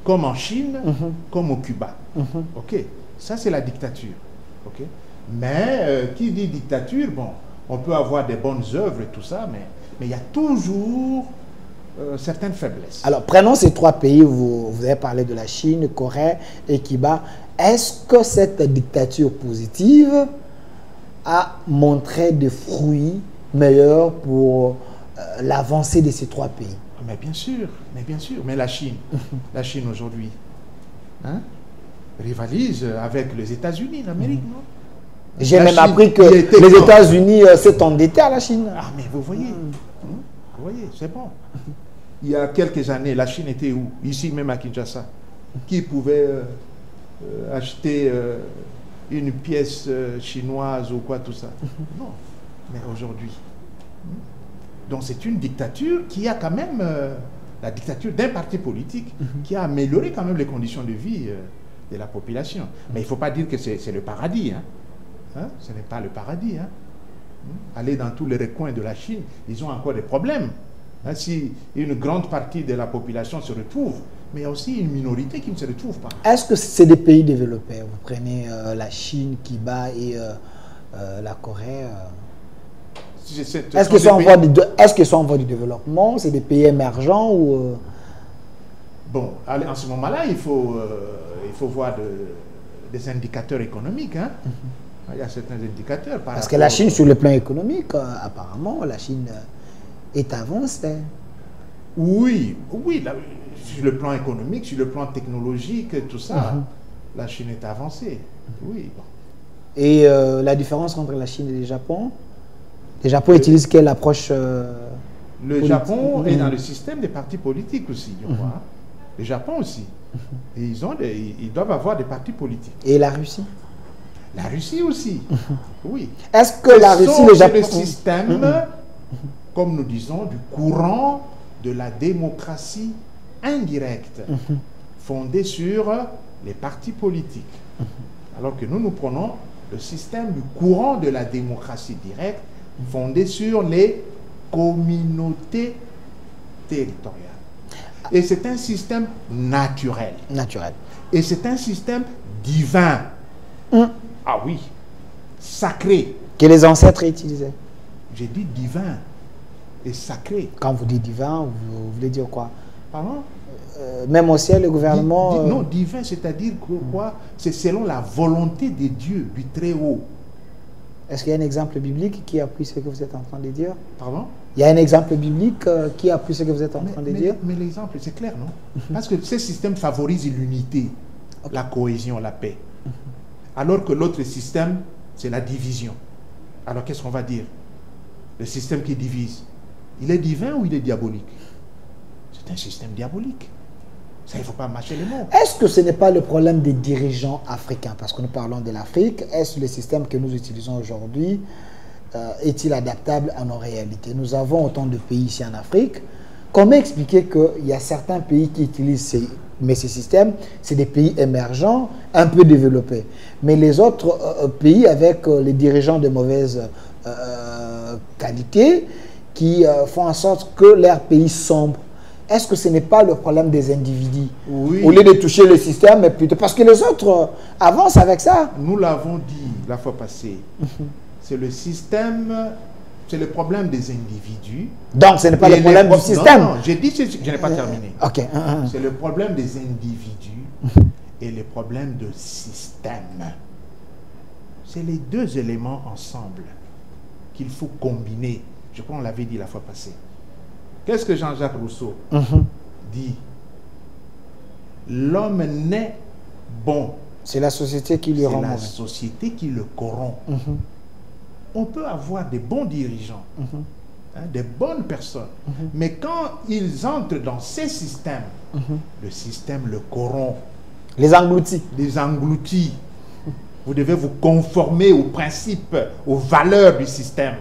Comme en Chine, comme au Cuba. Ok. Ça, c'est la dictature. Ok. Mais qui dit dictature, bon, on peut avoir des bonnes œuvres et tout ça, mais il y a toujours certaines faiblesses. Alors, prenons ces trois pays, vous avez parlé de la Chine, Corée et Cuba. Est-ce que cette dictature positive a montré des fruits meilleurs pour l'avancée de ces trois pays? Mais bien sûr, mais la Chine aujourd'hui, hein, rivalise avec les États-Unis d'Amérique, non? J'ai même appris que les États-Unis s'est endetté à la Chine. Ah, mais vous voyez, c'est bon. Il y a quelques années, la Chine était où? Ici même à Kinshasa. Qui pouvait acheter une pièce chinoise ou quoi, tout ça? Non. Mais aujourd'hui. Donc c'est une dictature qui a quand même, la dictature d'un parti politique, qui a amélioré quand même les conditions de vie de la population. Mais il ne faut pas dire que c'est le paradis. Hein? Hein? Ce n'est pas le paradis. Hein? Aller dans tous les recoins de la Chine, ils ont encore des problèmes. Hein? Si une grande partie de la population se retrouve Mais il y a aussi une minorité qui ne se retrouve pas. Est-ce que c'est des pays développés? Vous prenez la Chine, Cuba et la Corée. Est-ce qu'ils sont, en voie de développement? C'est des pays émergents ou Bon, en ce moment-là, il faut voir des indicateurs économiques. Hein. Il y a certains indicateurs. Parce que la Chine, sur le plan économique, apparemment, la Chine est avancée. Oui, sur le plan économique, sur le plan technologique, tout ça, la Chine est avancée. Oui. Bon. Et la différence entre la Chine et le Japon? Le Japon utilise quelle approche Le Japon est dans le système des partis politiques aussi, je crois. Le Japon aussi. Et ils doivent avoir des partis politiques. Et la Russie? La Russie aussi, oui. Est-ce que la Russie, le Japon... le système, comme nous disons, du courant de la démocratie indirecte, fondée sur les partis politiques. Alors que nous prenons le système du courant de la démocratie directe, fondé sur les communautés territoriales. Et c'est un système naturel. Et c'est un système divin. Ah oui, sacré. Que les ancêtres utilisaient. J'ai dit divin et sacré. Quand vous dites divin, vous voulez dire quoi? Pardon? Même au ciel, le gouvernement... Non, divin, c'est-à-dire quoi? C'est selon la volonté de Dieu, du Très-Haut. Est-ce qu'il y a un exemple biblique qui appuie ce que vous êtes en train de dire? Pardon? Il y a un exemple biblique qui appuie ce que vous êtes en train de dire? Mais l'exemple, c'est clair, non? Parce que ce système favorise l'unité, la cohésion, la paix. Alors que l'autre système, c'est la division. Alors qu'est-ce qu'on va dire? Le système qui divise, il est divin ou il est diabolique? C'est un système diabolique. Ça, il ne faut pas mâcher les mots. Est-ce que ce n'est pas le problème des dirigeants africains? Parce que nous parlons de l'Afrique. Est-ce le système que nous utilisons aujourd'hui est-il adaptable à nos réalités? Nous avons autant de pays ici en Afrique. Comment expliquer qu'il y a certains pays qui utilisent ces systèmes, c'est des pays émergents, un peu développés. Mais les autres pays avec les dirigeants de mauvaise qualité qui font en sorte que leur pays sombre. Est-ce que ce n'est pas le problème des individus? Oui. Au lieu de toucher le système, mais plutôt parce que les autres avancent avec ça. Nous l'avons dit la fois passée. C'est le système, c'est le problème des individus. Donc ce n'est pas le problème du système. Non, j'ai dit, je n'ai pas terminé. Ok. C'est le problème des individus et le problème de système. C'est les deux éléments ensemble qu'il faut combiner. Je crois qu'on l'avait dit la fois passée. Qu'est-ce que Jean-Jacques Rousseau dit? L'homme naît bon. C'est la société qui lui rend mauvais. C'est la société qui le corrompt. On peut avoir des bons dirigeants, des bonnes personnes, mais quand ils entrent dans ces systèmes, le système le corrompt. Les engloutit. Les engloutit. Vous devez vous conformer aux principes, aux valeurs du système.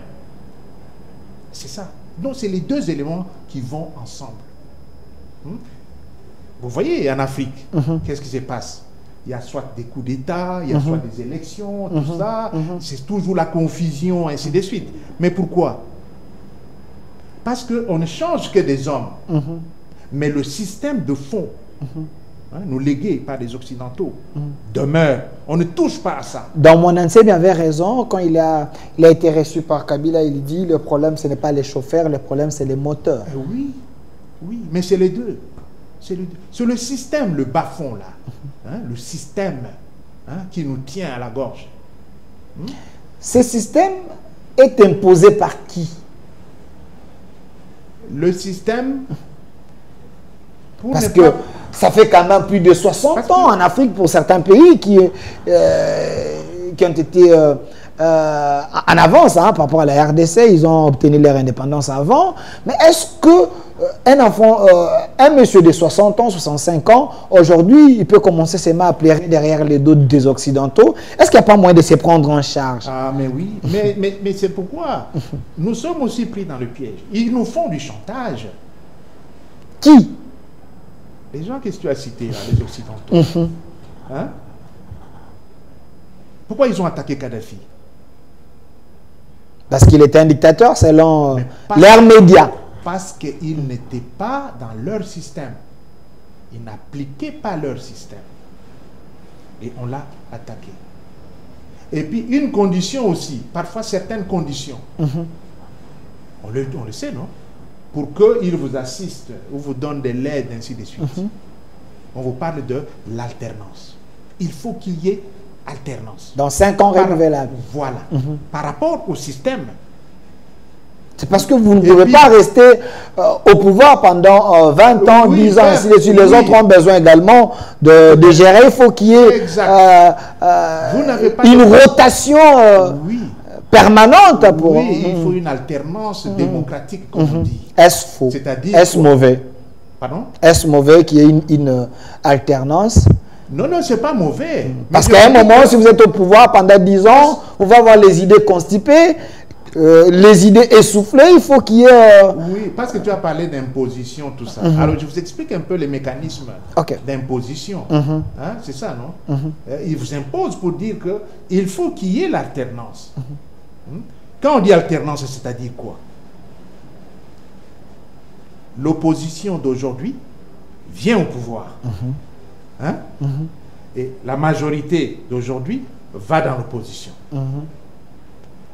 C'est ça. Donc, c'est les deux éléments qui vont ensemble. Vous voyez, en Afrique, qu'est-ce qui se passe? Il y a soit des coups d'État, il y a soit des élections, tout ça. C'est toujours la confusion, ainsi de suite. Mais pourquoi? Parce qu'on ne change que des hommes. Mais le système de fond, nous légués par les Occidentaux, demeure. On ne touche pas à ça. Donc, mon ancien avait raison. Quand il a été reçu par Kabila, il dit le problème, ce n'est pas les chauffeurs, le problème, c'est les moteurs. Oui, oui, mais c'est les deux. C'est le système, le bas-fond, là. Le système qui nous tient à la gorge. Ce système est imposé par qui? Le système... Parce que ça fait quand même plus de 60 ans en Afrique pour certains pays qui ont été en avance par rapport à la RDC. Ils ont obtenu leur indépendance avant. Mais est-ce que un enfant, un monsieur de 60 ans, 65 ans, aujourd'hui, il peut commencer seulement à pleurer derrière les dos des Occidentaux? Est-ce qu'il n'y a pas moyen de se prendre en charge? Ah, mais oui. Mais c'est pourquoi nous sommes aussi pris dans le piège. Ils nous font du chantage. Qui? Les gens que tu as cités, là, les Occidentaux. Pourquoi ils ont attaqué Kadhafi? Parce qu'il était un dictateur selon leurs médias. Parce qu'ils n'étaient pas dans leur système. Ils n'appliquaient pas leur système. Et on l'a attaqué. Et puis une condition aussi, parfois certaines conditions. On le sait, non? Pour qu'ils vous assistent ou vous donnent de l'aide, ainsi de suite. On vous parle de l'alternance. Il faut qu'il y ait alternance. Dans 5 ans renouvelables. Voilà. Par rapport au système. C'est parce que vous ne pouvez pas rester au pouvoir pendant 20 ans, 10 ans, ainsi de suite. Les autres ont besoin également de gérer. Il faut qu'il y ait une rotation permanente. Il faut une alternance démocratique, comme on dit. Est-ce faux? Est-ce mauvais? Pardon? Est-ce mauvais qu'il y ait une alternance? Non, non, c'est pas mauvais. Parce qu'à un moment, si vous êtes au pouvoir pendant 10 ans, on va avoir les idées constipées. Les idées essoufflées, il faut qu'il y ait... Oui, parce que tu as parlé d'imposition, tout ça. Alors, je vous explique un peu les mécanismes d'imposition. Hein, c'est ça, non? Ils vous imposent pour dire qu'il faut qu'il y ait l'alternance. Quand on dit alternance, c'est-à-dire quoi? L'opposition d'aujourd'hui vient au pouvoir. Hein? Et la majorité d'aujourd'hui va dans l'opposition.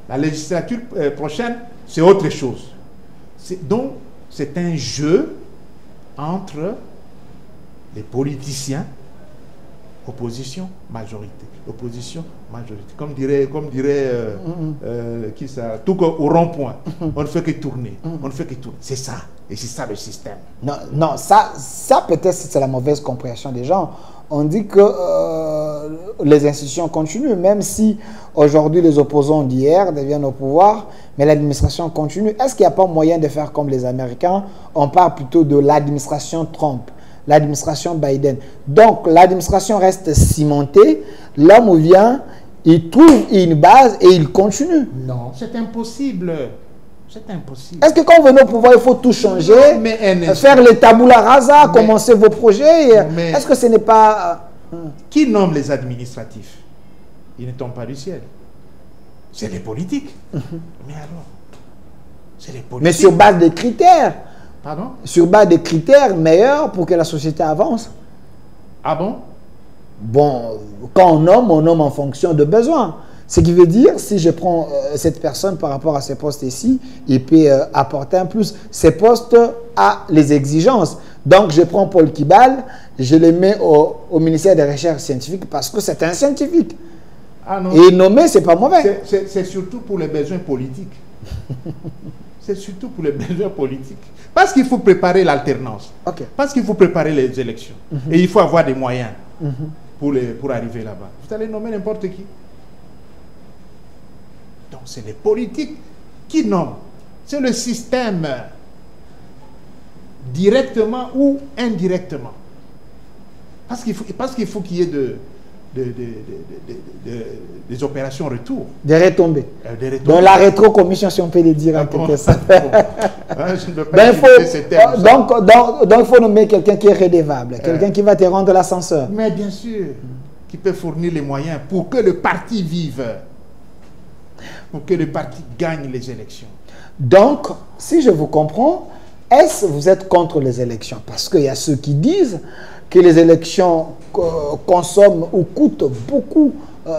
La législature prochaine, c'est autre chose. Donc, c'est un jeu entre les politiciens, opposition, majorité. Opposition, majorité. Comme dirait qui ça, tout au rond-point. On ne fait que tourner. On ne fait que tourner. C'est ça. Et c'est ça le système. Non, non, ça peut-être c'est la mauvaise compréhension des gens. On dit que les institutions continuent, même si aujourd'hui les opposants d'hier deviennent au pouvoir, mais l'administration continue. Est-ce qu'il n'y a pas moyen de faire comme les Américains? On parle plutôt de l'administration Trump, l'administration Biden. Donc l'administration reste cimentée, l'homme vient, il trouve une base et il continue. Non, c'est impossible. C'est impossible. Est-ce que quand vous venez au pouvoir, il faut tout changer, faire les tabula rasa, commencer vos projets? Est-ce que ce n'est pas... Qui nomme les administratifs? Ils ne tombent pas du ciel. C'est les politiques. Mais alors, c'est les politiques. Mais sur base des critères. Pardon? Sur base des critères meilleurs pour que la société avance. Ah bon? Bon, quand on nomme en fonction de besoins. Ce qui veut dire, si je prends cette personne par rapport à ces postes ici, il peut apporter un plus. Ces postes ont les exigences. Donc, je prends Paul Kibal, je le mets au ministère des Recherches scientifiques parce que c'est un scientifique. Ah non. Et nommer, c'est pas mauvais. C'est surtout pour les besoins politiques. C'est surtout pour les besoins politiques. Parce qu'il faut préparer l'alternance. Parce qu'il faut préparer les élections. Et il faut avoir des moyens pour arriver là-bas. Vous allez nommer n'importe qui. Donc, c'est les politiques qui nomment. C'est le système, directement ou indirectement. Parce qu'il faut qu'il y ait des opérations retour. Des retombées. Dans la rétrocommission, si on peut le dire en quelque sorte. Donc, il faut nommer quelqu'un qui est redevable, quelqu'un qui va te rendre l'ascenseur. Mais bien sûr, qui peut fournir les moyens pour que le parti vive. Pour que le parti gagne les élections. Donc, si je vous comprends, est-ce que vous êtes contre les élections? Parce qu'il y a ceux qui disent que les élections consomment ou coûtent beaucoup,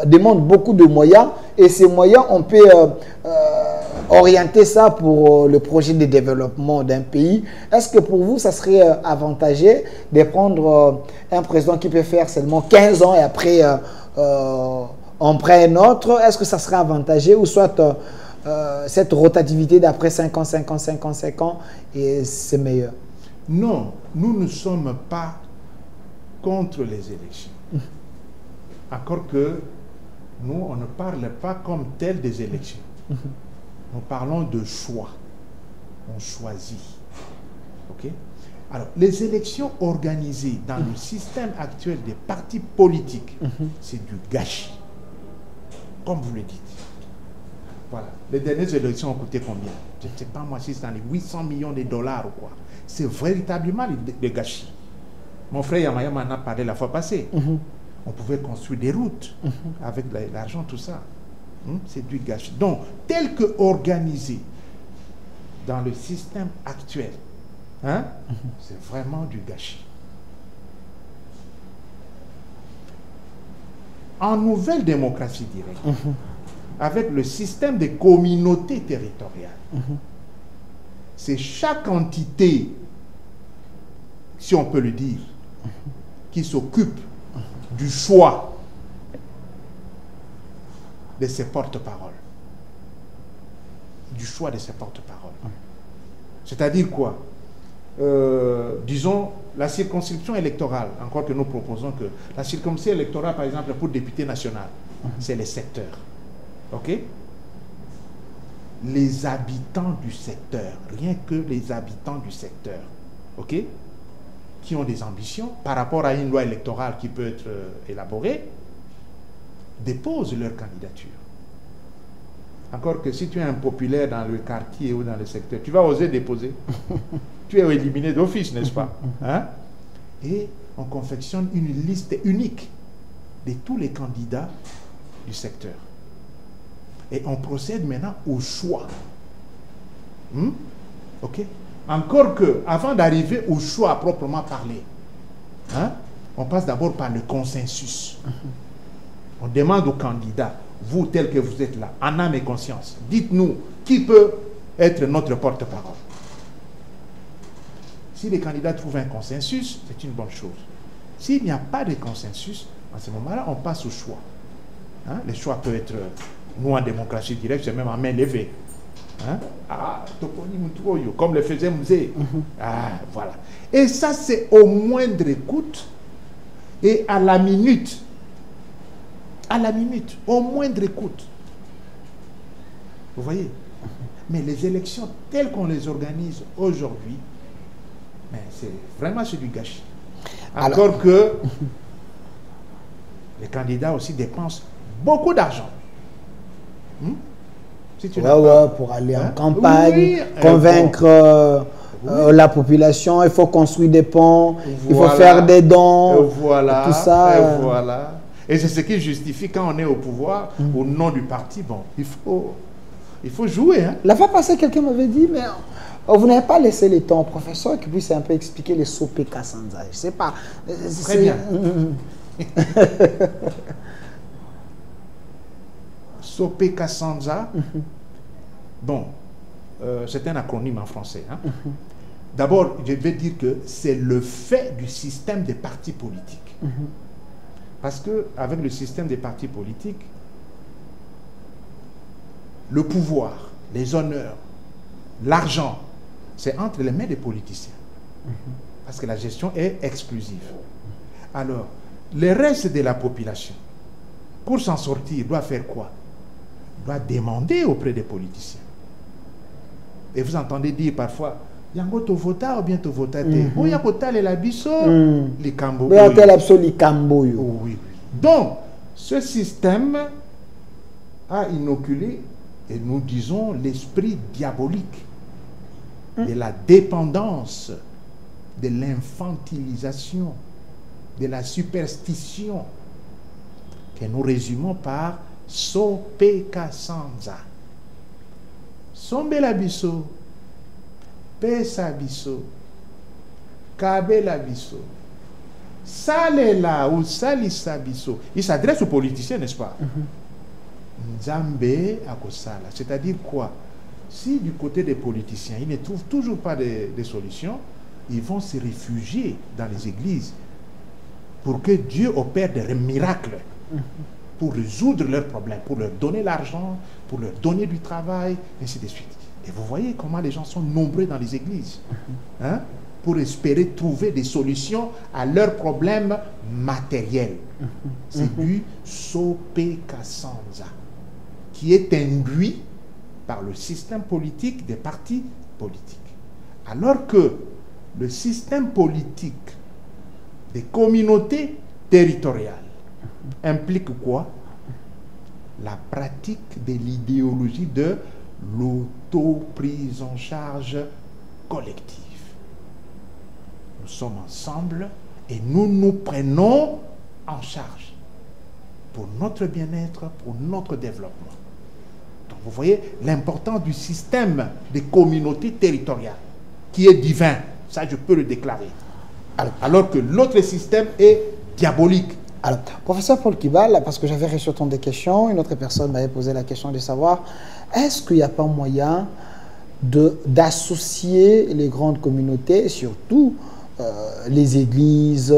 demandent beaucoup de moyens, et ces moyens, on peut orienter ça pour le projet de développement d'un pays. Est-ce que pour vous, ça serait avantageux de prendre un président qui peut faire seulement 15 ans et après... on prend un autre? Est-ce que ça serait avantageux ou soit cette rotativité d'après 5 ans, 5 ans, 5 ans, 5 ans et c'est meilleur? Non, nous ne sommes pas contre les élections. Encore que nous, on ne parle pas comme tel des élections. Nous parlons de choix. On choisit. OK? Alors, les élections organisées dans le système actuel des partis politiques, c'est du gâchis. Comme vous le dites. Voilà. Les dernières élections ont coûté combien? Je ne sais pas moi si c'est dans les 800 millions de dollars ou quoi. C'est véritablement le gâchis. Mon frère Yamaya m'en a parlé la fois passée. On pouvait construire des routes avec l'argent, tout ça. C'est du gâchis. Donc, tel que organisé dans le système actuel, c'est vraiment du gâchis. En nouvelle démocratie directe, avec le système des communautés territoriales, c'est chaque entité, si on peut le dire, qui s'occupe du choix de ses porte-paroles. Du choix de ses porte-paroles. C'est-à-dire quoi? Disons, la circonscription électorale, encore que nous proposons que la circonscription électorale, par exemple, pour député national, c'est les secteurs. OK? Les habitants du secteur, rien que les habitants du secteur, OK? Qui ont des ambitions par rapport à une loi électorale qui peut être élaborée, déposent leur candidature. Encore que si tu es impopulaire dans le quartier ou dans le secteur, tu vas oser déposer. Tu es éliminé d'office, n'est-ce pas? Hein? Et on confectionne une liste unique de tous les candidats du secteur. Et on procède maintenant au choix. OK? Encore que, avant d'arriver au choix à proprement parler, hein, on passe d'abord par le consensus. On demande aux candidats, vous tel que vous êtes là, en âme et conscience, dites-nous qui peut être notre porte-parole. Si les candidats trouvent un consensus, c'est une bonne chose. S'il n'y a pas de consensus, à ce moment-là, on passe au choix. Hein? Les choix peuvent être, nous en démocratie directe, c'est même en main levée. Hein? Ah, comme le faisait Mzee. Ah, voilà. Et ça, c'est au moindre écoute et à la minute. À la minute, au moindre écoute. Vous voyez? Mais les élections telles qu'on les organise aujourd'hui, c'est vraiment du gâchis. Encore que les candidats aussi dépensent beaucoup d'argent. Si pour aller en campagne, convaincre la population, il faut construire des ponts, il faut faire des dons, voilà, tout ça. Voilà. Et c'est ce qui justifie quand on est au pouvoir, au nom du parti, bon, il faut jouer. Hein. La fois passée, quelqu'un m'avait dit, mais vous n'avez pas laissé le temps au professeur qui puisse un peu expliquer les Sopé Kassanza. Je ne sais pas. Très bien. Sopé Kassanza, bon, c'est un acronyme en français. Hein. D'abord, je vais dire que c'est le fait du système des partis politiques. Parce qu'avec le système des partis politiques, le pouvoir, les honneurs, l'argent, c'est entre les mains des politiciens. Parce que la gestion est exclusive. Alors, le reste de la population, pour s'en sortir, doit faire quoi? Doit demander auprès des politiciens. Et vous entendez dire parfois, yango to vota ou bien to vota te. Ou yakota le labiso, les cambo. Oui. Donc, ce système a inoculé, et nous disons, l'esprit diabolique de la dépendance, de l'infantilisation, de la superstition, que nous résumons par Sopé Kassanza. Sombe la biso, pesa biso, kabe la biso, salela ou salisa biso. Il s'adresse aux politiciens, n'est-ce pas? Nzambe akosala. C'est-à-dire quoi? Si du côté des politiciens, ils ne trouvent toujours pas de solutions, ils vont se réfugier dans les églises pour que Dieu opère des miracles pour résoudre leurs problèmes, pour leur donner l'argent, pour leur donner du travail, ainsi de suite. Et vous voyez comment les gens sont nombreux dans les églises, hein, pour espérer trouver des solutions à leurs problèmes matériels. C'est du Sopé Kassanza, qui est induit par le système politique des partis politiques. Alors que le système politique des communautés territoriales implique quoi? La pratique de l'idéologie de l'auto-prise en charge collective. Nous sommes ensemble et nous nous prenons en charge pour notre bien-être, pour notre développement. Donc vous voyez l'importance du système des communautés territoriales qui est divin, ça je peux le déclarer. Alors que l'autre système est diabolique, Alors, professeur Paul Kibal, parce que j'avais reçu autant de questions, une autre personne m'avait posé la question de savoir, est-ce qu'il n'y a pas moyen d'associer les grandes communautés, surtout les églises,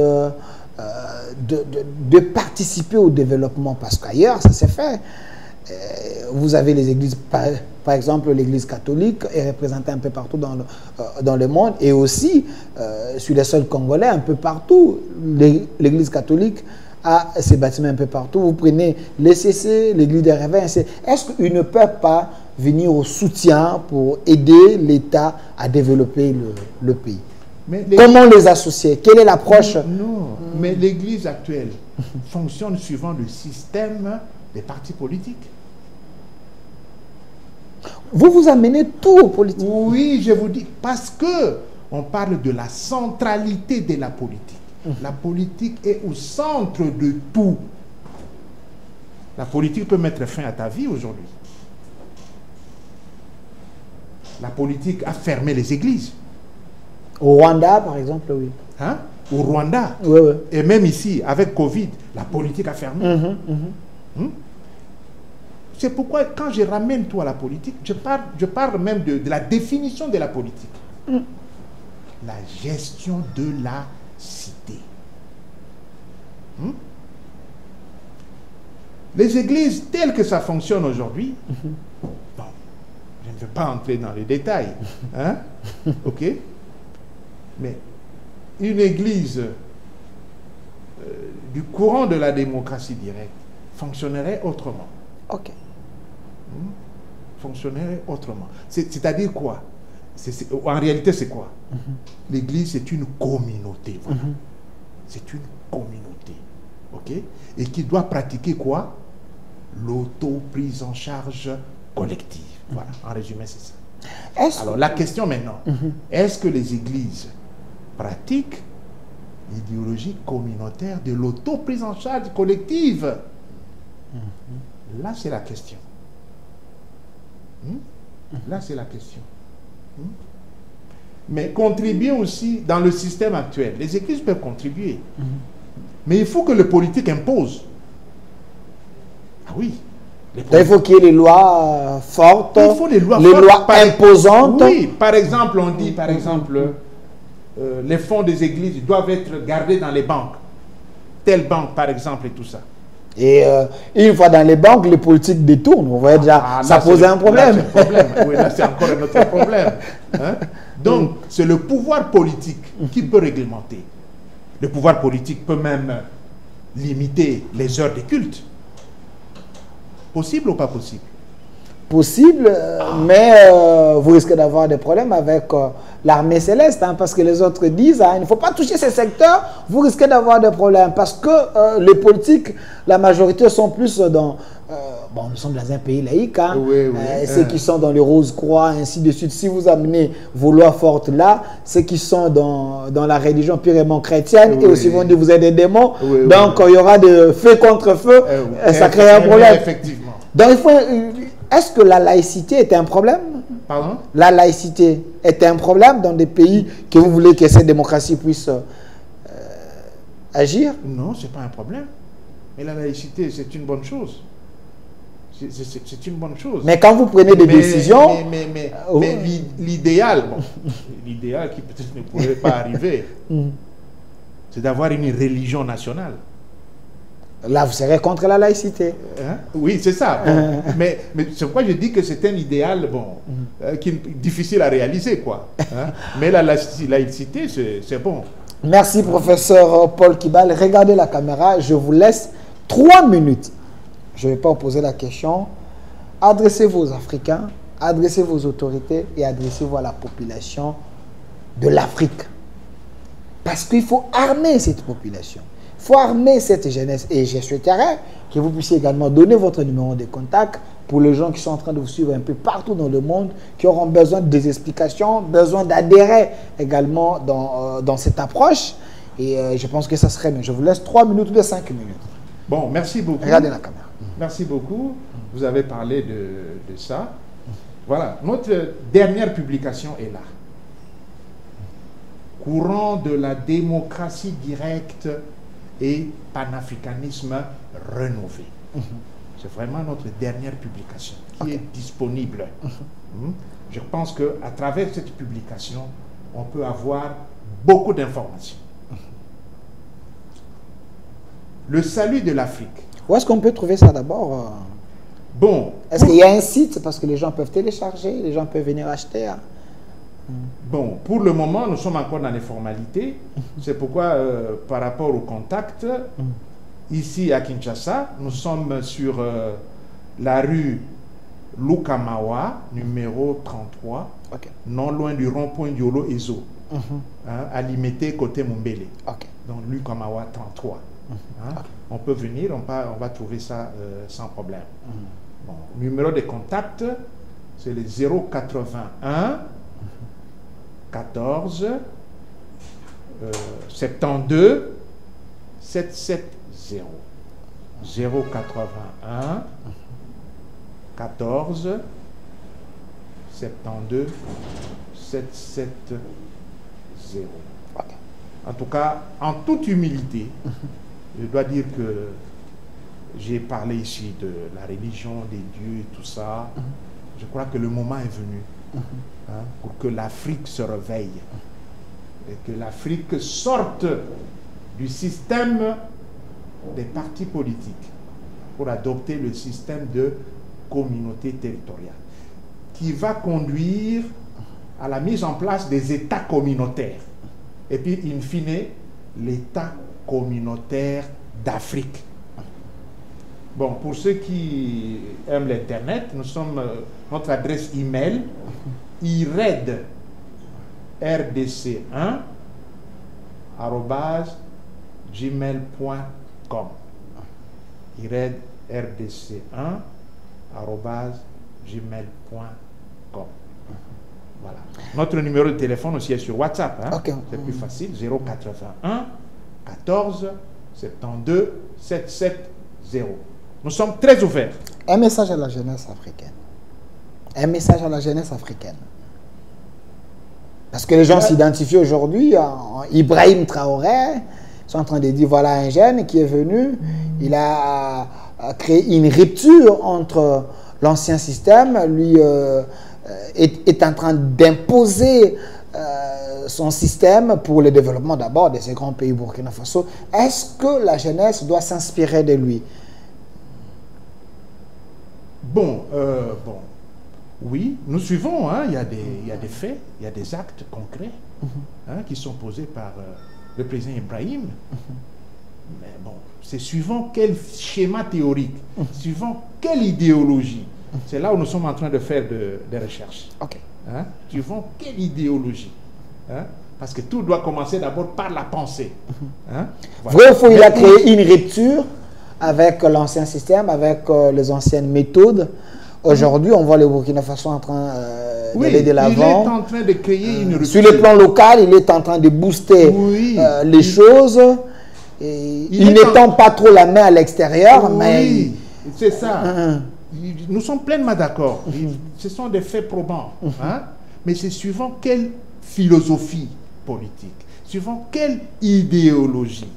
de participer au développement, parce qu'ailleurs, ça s'est fait. Vous avez les églises, par exemple, l'église catholique est représentée un peu partout dans le monde, et aussi, sur les sols congolais, un peu partout, l'église catholique a ses bâtiments un peu partout. Vous prenez les CC, l'église des Réveils, est-ce qu'ils ne peuvent pas venir au soutien pour aider l'État à développer le pays? Comment les associer? Quelle est l'approche? Non, mais l'église actuelle fonctionne suivant le système des partis politiques. Vous amenez tout aux politiques. Oui, je vous dis, parce que on parle de la centralité de la politique. La politique est au centre de tout. La politique peut mettre fin à ta vie aujourd'hui. La politique a fermé les églises. Au Rwanda, par exemple, oui. Hein? Au Rwanda. Oui, oui. Et même ici, avec Covid, la politique a fermé. C'est pourquoi, quand je ramène tout à la politique, je parle même de la définition de la politique. La gestion de la cité. Les églises, telles que ça fonctionne aujourd'hui, bon, je ne veux pas entrer dans les détails, hein? Ok? Mais une église du courant de la démocratie directe fonctionnerait autrement. Ok. Fonctionnerait autrement. C'est-à-dire quoi? En réalité, c'est quoi? L'église, c'est une communauté. Voilà. C'est une communauté. Ok? Et qui doit pratiquer quoi? L'auto-prise en charge collective. Voilà. En résumé, c'est ça. Alors, la question maintenant, est-ce que les églises pratiquent l'idéologie communautaire de l'auto-prise en charge collective? Là, c'est la question. Là, c'est la question. Mais contribuer aussi dans le système actuel. Les églises peuvent contribuer. Mais il faut que le politique impose. Ah oui. Il faut qu'il y ait les lois fortes, il faut les lois imposantes. Oui, par exemple, on dit, par exemple, les fonds des églises doivent être gardés dans les banques. Telle banque, par exemple, et tout ça. Et une fois dans les banques, les politiques détournent. Vous voyez déjà, ça pose un problème. Oui, là, c'est encore un autre problème. Hein? Donc, c'est le pouvoir politique qui peut réglementer. Le pouvoir politique peut même limiter les heures de culte. Possible ou pas possible? Possible, mais vous risquez d'avoir des problèmes avec l'armée céleste, hein, parce que les autres disent, hein, il ne faut pas toucher ces secteurs, vous risquez d'avoir des problèmes, parce que les politiques, la majorité sont plus dans... bon, nous sommes dans un pays laïque, hein, ceux qui sont dans les Rose-Croix, ainsi de suite. Si vous amenez vos lois fortes là, ceux qui sont dans la religion purement chrétienne, et aussi vont dire vous êtes des démons, donc il y aura de feu contre feu, ça crée un problème. Effectivement. Donc il faut... Est-ce que la laïcité est un problème? Pardon? La laïcité est un problème dans des pays que vous voulez que cette démocratie puisse agir? Non, ce n'est pas un problème. Mais la laïcité, c'est une bonne chose. C'est une bonne chose. Mais quand vous prenez des décisions... Mais l'idéal, bon, l'idéal qui peut-être ne pourrait pas arriver, c'est d'avoir une religion nationale. Là, vous serez contre la laïcité. Hein? Oui, c'est ça. Bon. mais c'est pourquoi je dis que c'est un idéal qui est difficile à réaliser, quoi. Hein? Mais la laïcité, c'est bon. Merci, professeur Paul Kibal. Regardez la caméra. Je vous laisse 3 minutes. Je ne vais pas vous poser la question. Adressez-vous aux Africains, adressez-vous aux autorités et adressez-vous à la population de l'Afrique. Parce qu'il faut armer cette population. Il faut armer cette jeunesse. Et je souhaiterais que vous puissiez également donner votre numéro de contact pour les gens qui sont en train de vous suivre un peu partout dans le monde, qui auront besoin des explications, besoin d'adhérer également dans cette approche. Et je pense que ça serait mieux. Je vous laisse 3 minutes ou bien 5 minutes. Bon, merci beaucoup. Regardez la caméra. Merci beaucoup. Vous avez parlé de ça. Voilà, notre dernière publication est là. Courant de la démocratie directe et panafricanisme rénové. C'est vraiment notre dernière publication qui est disponible. Je pense qu'à travers cette publication, on peut avoir beaucoup d'informations. Le salut de l'Afrique. Où est-ce qu'on peut trouver ça d'abord? Bon. Est-ce qu'il y a un site? Parce que les gens peuvent télécharger, les gens peuvent venir acheter. Bon, pour le moment, nous sommes encore dans les formalités. C'est pourquoi, par rapport au contact, ici à Kinshasa, nous sommes sur la rue Lukamawa, numéro 33, non loin du rond-point Yolo Ezo, à Limité, côté Mumbele. Donc, Lukamawa 33. On peut venir, on va trouver ça sans problème. Bon, numéro de contact, c'est le 081 14 72 770. 081 14 72 770. En tout cas, en toute humilité, je dois dire que j'ai parlé ici de la religion, des dieux et tout ça. Je crois que le moment est venu pour que l'Afrique se réveille et que l'Afrique sorte du système des partis politiques pour adopter le système de communauté territoriale qui va conduire à la mise en place des États communautaires et puis, in fine, l'État communautaire d'Afrique. Bon, pour ceux qui aiment l'Internet, nous sommes, notre adresse email, ired rdc1 @gmail.com. ired rdc1 @gmail.com. Voilà. Notre numéro de téléphone aussi est sur WhatsApp. C'est plus facile, 081 14 72 770. Nous sommes très ouverts. Un message à la jeunesse africaine. Un message à la jeunesse africaine. Parce que les gens s'identifient aujourd'hui à Ibrahim Traoré. Ils sont en train de dire, voilà un jeune qui est venu. Il a créé une rupture entre l'ancien système. Lui est en train d'imposer son système pour le développement d'abord de ces grands pays Burkina Faso. Est-ce que la jeunesse doit s'inspirer de lui? Bon, oui, nous suivons, il y a des faits, il y a des actes concrets qui sont posés par le président Ibrahim. Mais bon, c'est suivant quel schéma théorique, suivant quelle idéologie. C'est là où nous sommes en train de faire des recherches. Suivant quelle idéologie. Parce que tout doit commencer d'abord par la pensée. Vrai ou faux, il a créé une rupture avec l'ancien système, avec les anciennes méthodes. Aujourd'hui, on voit le Burkina Faso en train d'aller de l'avant. Il est en train de créer une rupture. Sur le plan local, il est en train de booster les choses. Il n'étend pas trop la main à l'extérieur. Oui, c'est ça. Nous sommes pleinement d'accord. Ce sont des faits probants. Mais c'est suivant quelle philosophie politique, suivant quelle idéologie.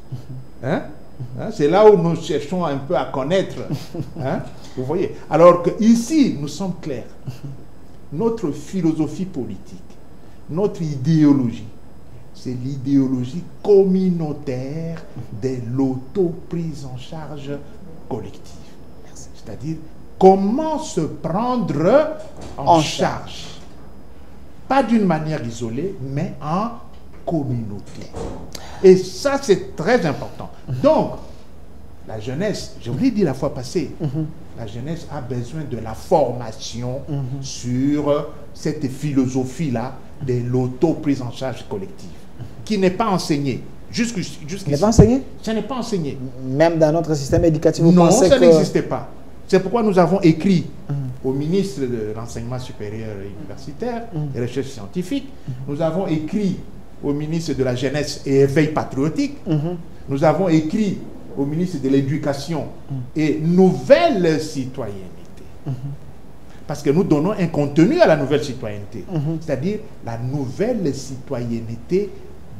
C'est là où nous cherchons un peu à connaître. Vous voyez. Alors qu'ici, nous sommes clairs. Notre philosophie politique, notre idéologie, c'est l'idéologie communautaire de l'auto-prise en charge collective. C'est-à-dire, comment se prendre en charge. Pas d'une manière isolée, mais en communauté. Et ça, c'est très important. Donc, la jeunesse, je vous l'ai dit la fois passée, la jeunesse a besoin de la formation sur cette philosophie-là de l'auto-prise en charge collective, qui n'est pas enseignée. Jusqu'ici. Ce n'est pas enseigné? Ça n'est pas enseigné. Même dans notre système éducatif, vous non, pensez ça que... n'existait pas. C'est pourquoi nous avons écrit au ministre de l'Enseignement supérieur et universitaire et recherche scientifique, nous avons écrit au ministre de la Jeunesse et Éveil patriotique, nous avons écrit au ministre de l'Éducation et Nouvelle Citoyenneté. Parce que nous donnons un contenu à la nouvelle citoyenneté, c'est-à-dire la nouvelle citoyenneté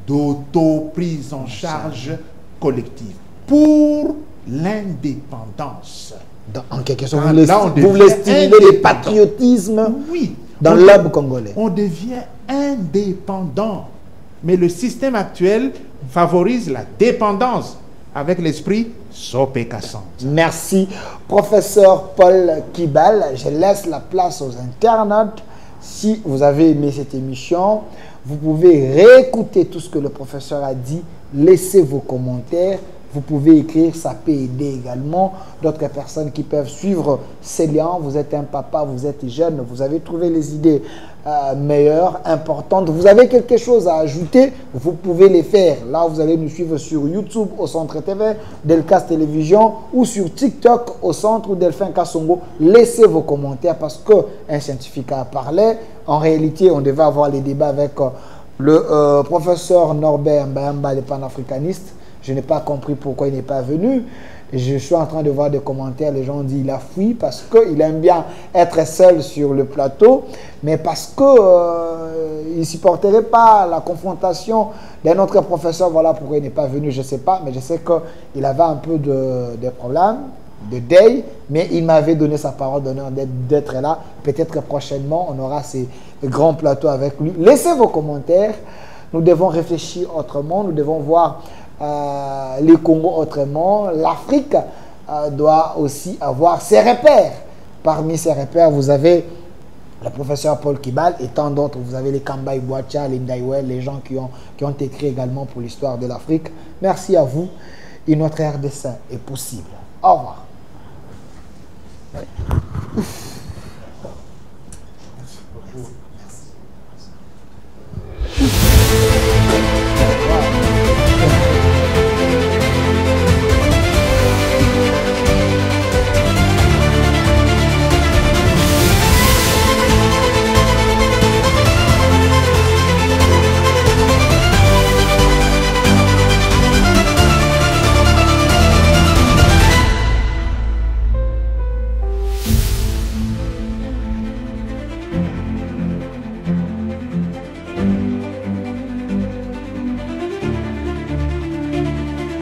d'auto-prise en charge collective. pour l'indépendance. En quelque sorte, Là, vous voulez stimuler le patriotisme dans l'âme congolais. On devient indépendant. Mais le système actuel favorise la dépendance avec l'esprit Sopé-Kassante. Merci, professeur Paul Kibal. Je laisse la place aux internautes. Si vous avez aimé cette émission, vous pouvez réécouter tout ce que le professeur a dit. Laissez vos commentaires. Vous pouvez écrire, ça peut aider également d'autres personnes qui peuvent suivre ces liens. Vous êtes un papa, vous êtes jeune, vous avez trouvé les idées meilleures, importantes. Vous avez quelque chose à ajouter, vous pouvez les faire. Là, vous allez nous suivre sur YouTube au Centre TV, Delcas Télévision ou sur TikTok au Centre Delphin Kassongo. Laissez vos commentaires parce qu'un scientifique a parlé. En réalité, on devait avoir les débats avec le professeur Norbert Mbamba, le panafricaniste. Je n'ai pas compris pourquoi il n'est pas venu. Je suis en train de voir des commentaires. Les gens disent qu'il a fui parce qu'il aime bien être seul sur le plateau, mais parce qu'il ne supporterait pas la confrontation d'un autre professeur. Voilà pourquoi il n'est pas venu. Je ne sais pas, mais je sais qu'il avait un peu de problèmes, de deuil, mais il m'avait donné sa parole d'honneur d'être là. Peut-être prochainement, on aura ces grands plateaux avec lui. Laissez vos commentaires. Nous devons réfléchir autrement. Nous devons voir les Congo autrement. L'Afrique doit aussi avoir ses repères. Parmi ces repères, vous avez le professeur Paul Kibal et tant d'autres. Vous avez les Kamba Ibouacha, les Ndaiwel, les gens qui ont écrit également pour l'histoire de l'Afrique. Merci à vous. Et notre RDC est possible. Au revoir. Merci beaucoup.